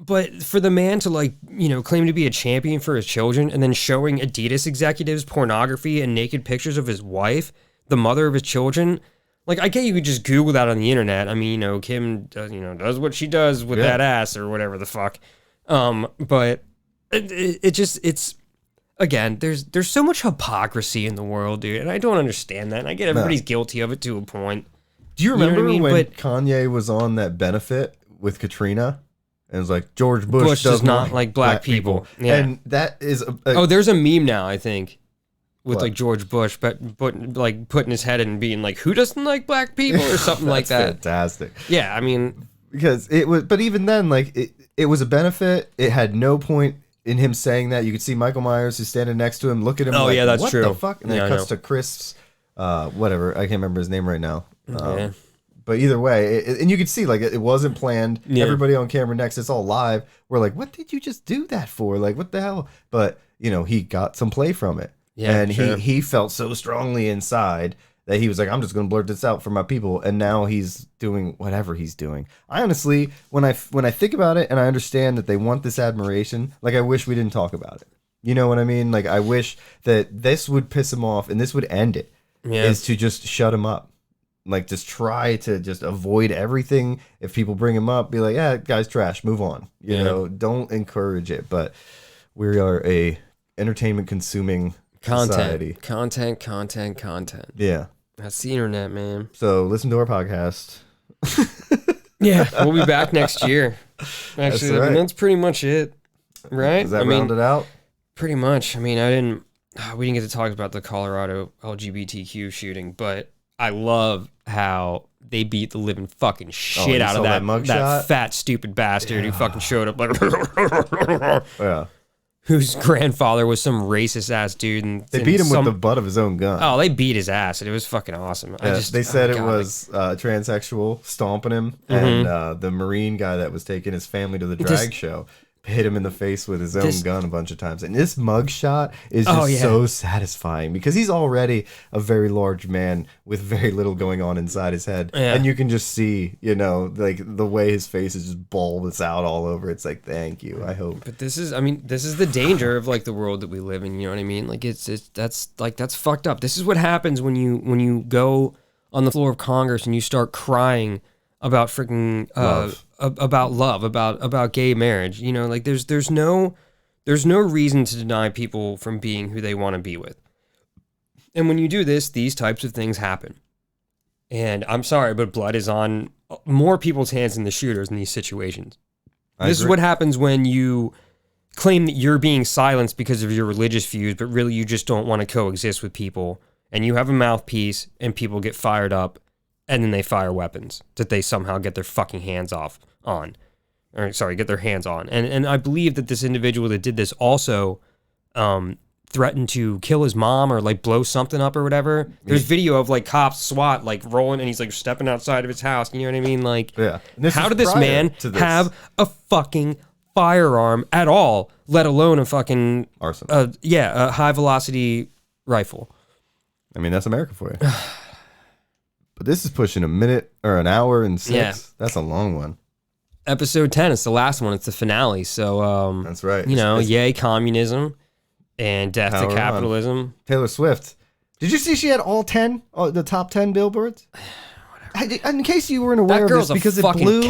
But for the man to, like, you know, claim to be a champion for his children and then showing Adidas executives pornography and naked pictures of his wife, the mother of his children, like, I get you could just Google that on the internet. I mean, you know, Kim does, does what she does with that ass or whatever the fuck. But it's again, there's so much hypocrisy in the world, dude, and I don't understand that. And I get everybody's guilty of it to a point.
Do you remember when Kanye was on that benefit with Katrina? And it was like, George Bush
does not like black people. Yeah.
And that is...
there's a meme now, I think, with like George Bush, but like putting his head in and being like, who doesn't like black people or something like that.
Fantastic.
Yeah, I mean...
Because it was... But even then, like, it was a benefit. It had no point in him saying that, you could see Michael Myers who's standing next to him, look at him.
Oh,
like,
yeah, that's
what
true.
the fuck? And then
Yeah,
it
I
cuts
know.
to Chris, whatever. I can't remember his name right now.
Yeah.
But either way, and you could see like it wasn't planned.
Yeah.
Everybody on camera next, it's all live. We're like, what did you just do that for? Like, what the hell? But you know, he got some play from it, and
sure.
he felt so strongly inside that he was like, I'm just gonna blurt this out for my people. And now he's doing whatever he's doing. I honestly, when I think about it, and I understand that they want this admiration, like I wish we didn't talk about it. You know what I mean? Like I wish that this would piss him off, and this would end it.
Yeah.
Is to just shut him up. Like, just try to just avoid everything. If people bring him up, be like, yeah, guy's trash, move on. You know, don't encourage it. But we are a entertainment consuming society.
Content.
Yeah.
That's the internet, man.
So listen to our podcast.
Yeah, we'll be back next year. Actually,
right.
I mean, that's pretty much it, right?
Does that round it out?
Pretty much. I mean, we didn't get to talk about the Colorado LGBTQ shooting, but I love how they beat the living fucking shit out of that fat stupid bastard who fucking showed up like
Yeah.
whose grandfather was some racist ass dude, and
They beat him with the butt of his own gun.
Oh, they beat his ass, and it was fucking awesome.
They said it was transsexual stomping him, and the Marine guy that was taking his family to the drag show hit him in the face with his own gun a bunch of times. And this mug shot is just so satisfying because he's already a very large man with very little going on inside his head. Yeah. And you can just see, you know, like the way his face is just bulbous out all over. It's like, thank you. I hope.
But this is the danger of like the world that we live in. You know what I mean? Like that's fucked up. This is what happens when you go on the floor of Congress and you start crying about freaking love, about gay marriage. You know, like there's no reason to deny people from being who they want to be with. And when you do this, these types of things happen. And I'm sorry, but blood is on more people's hands than the shooters in these situations. This is what happens when you claim that you're being silenced because of your religious views, but really you just don't want to coexist with people. And you have a mouthpiece and people get fired up. And then they fire weapons that they somehow get their fucking hands on. Get their hands on. And I believe that this individual that did this also threatened to kill his mom or like blow something up or whatever. There's video of like cops, SWAT, like rolling, and he's like stepping outside of his house. You know what I mean? Like, how did this man have a fucking firearm at all, let alone a fucking
arsenal?
A high velocity rifle.
I mean, that's America for you. But this is pushing a minute or an hour and 6. Yeah. That's a long one.
Episode 10. It's the last one. It's the finale. So
that's right.
You know, yay communism and death to capitalism.
On. Taylor Swift. Did you see she had all 10? The top 10 billboards? In case you weren't aware of this, because it blew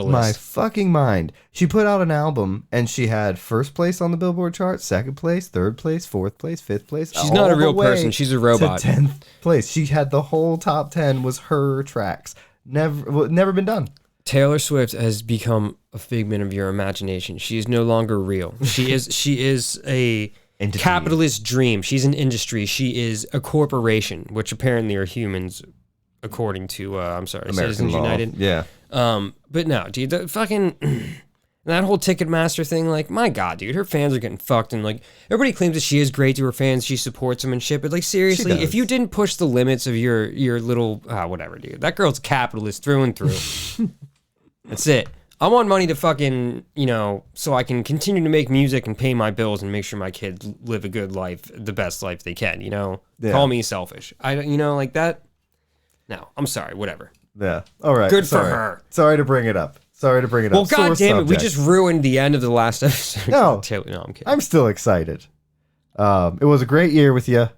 my fucking mind. She put out an album and she had first place on the Billboard chart, second place, third place, fourth place, fifth place.
She's not a real person. She's a robot.
To 10th place. She had the whole top 10 was her tracks. Never been done.
Taylor Swift has become a figment of your imagination. She is no longer real. She is a entity. Capitalist dream. She's an industry. She is a corporation, which apparently are humans. According to,
American
Citizens
law.
United.
Yeah.
But no, dude, the fucking, that whole Ticketmaster thing, like, my God, dude, her fans are getting fucked. And, like, everybody claims that she is great to her fans. She supports them and shit. But, like, seriously, if you didn't push the limits of your little, whatever, dude, that girl's capitalist through and through. That's it. I want money to fucking, you know, so I can continue to make music and pay my bills and make sure my kids live a good life, the best life they can, you know? Yeah. Call me selfish. You know, like that. No, I'm sorry, whatever.
Yeah. All right.
Good for her.
Sorry to bring it up.
Well, God damn it, we just ruined the end of the last episode.
No,
I'm kidding.
I'm still excited. It was a great year with you.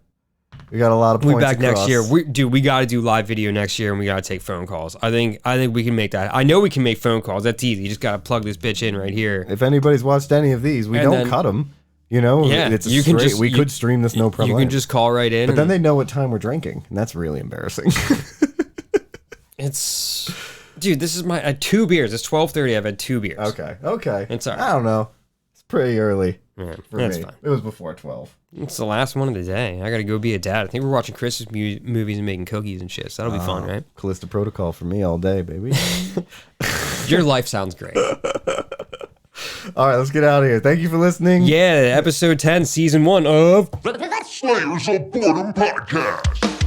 We got a lot of points.
We'll be back next year. We got to do live video next year, and we got to take phone calls. I think we can make that. I know we can make phone calls. That's easy. You just got to plug this bitch in right here.
If anybody's watched any of these, we don't cut them. You know, we could stream this no problem.
You can just call right in.
But then they know what time we're drinking, and that's really embarrassing.
Dude, this is my 2 beers. It's 12:30. I've had 2 beers.
Okay.
It's all right.
I don't know. It's pretty early.
Yeah,
for
that's
me.
Fine.
It was before 12.
It's the last one of the day. I got to go be a dad. I think we're watching Christmas movies and making cookies and shit. So that'll be fun, right?
Callisto Protocol for me all day, baby.
Your life sounds great.
All right, let's get out of here. Thank you for listening.
Yeah, episode 10, season 1 of
Slayers of Boredom Podcast.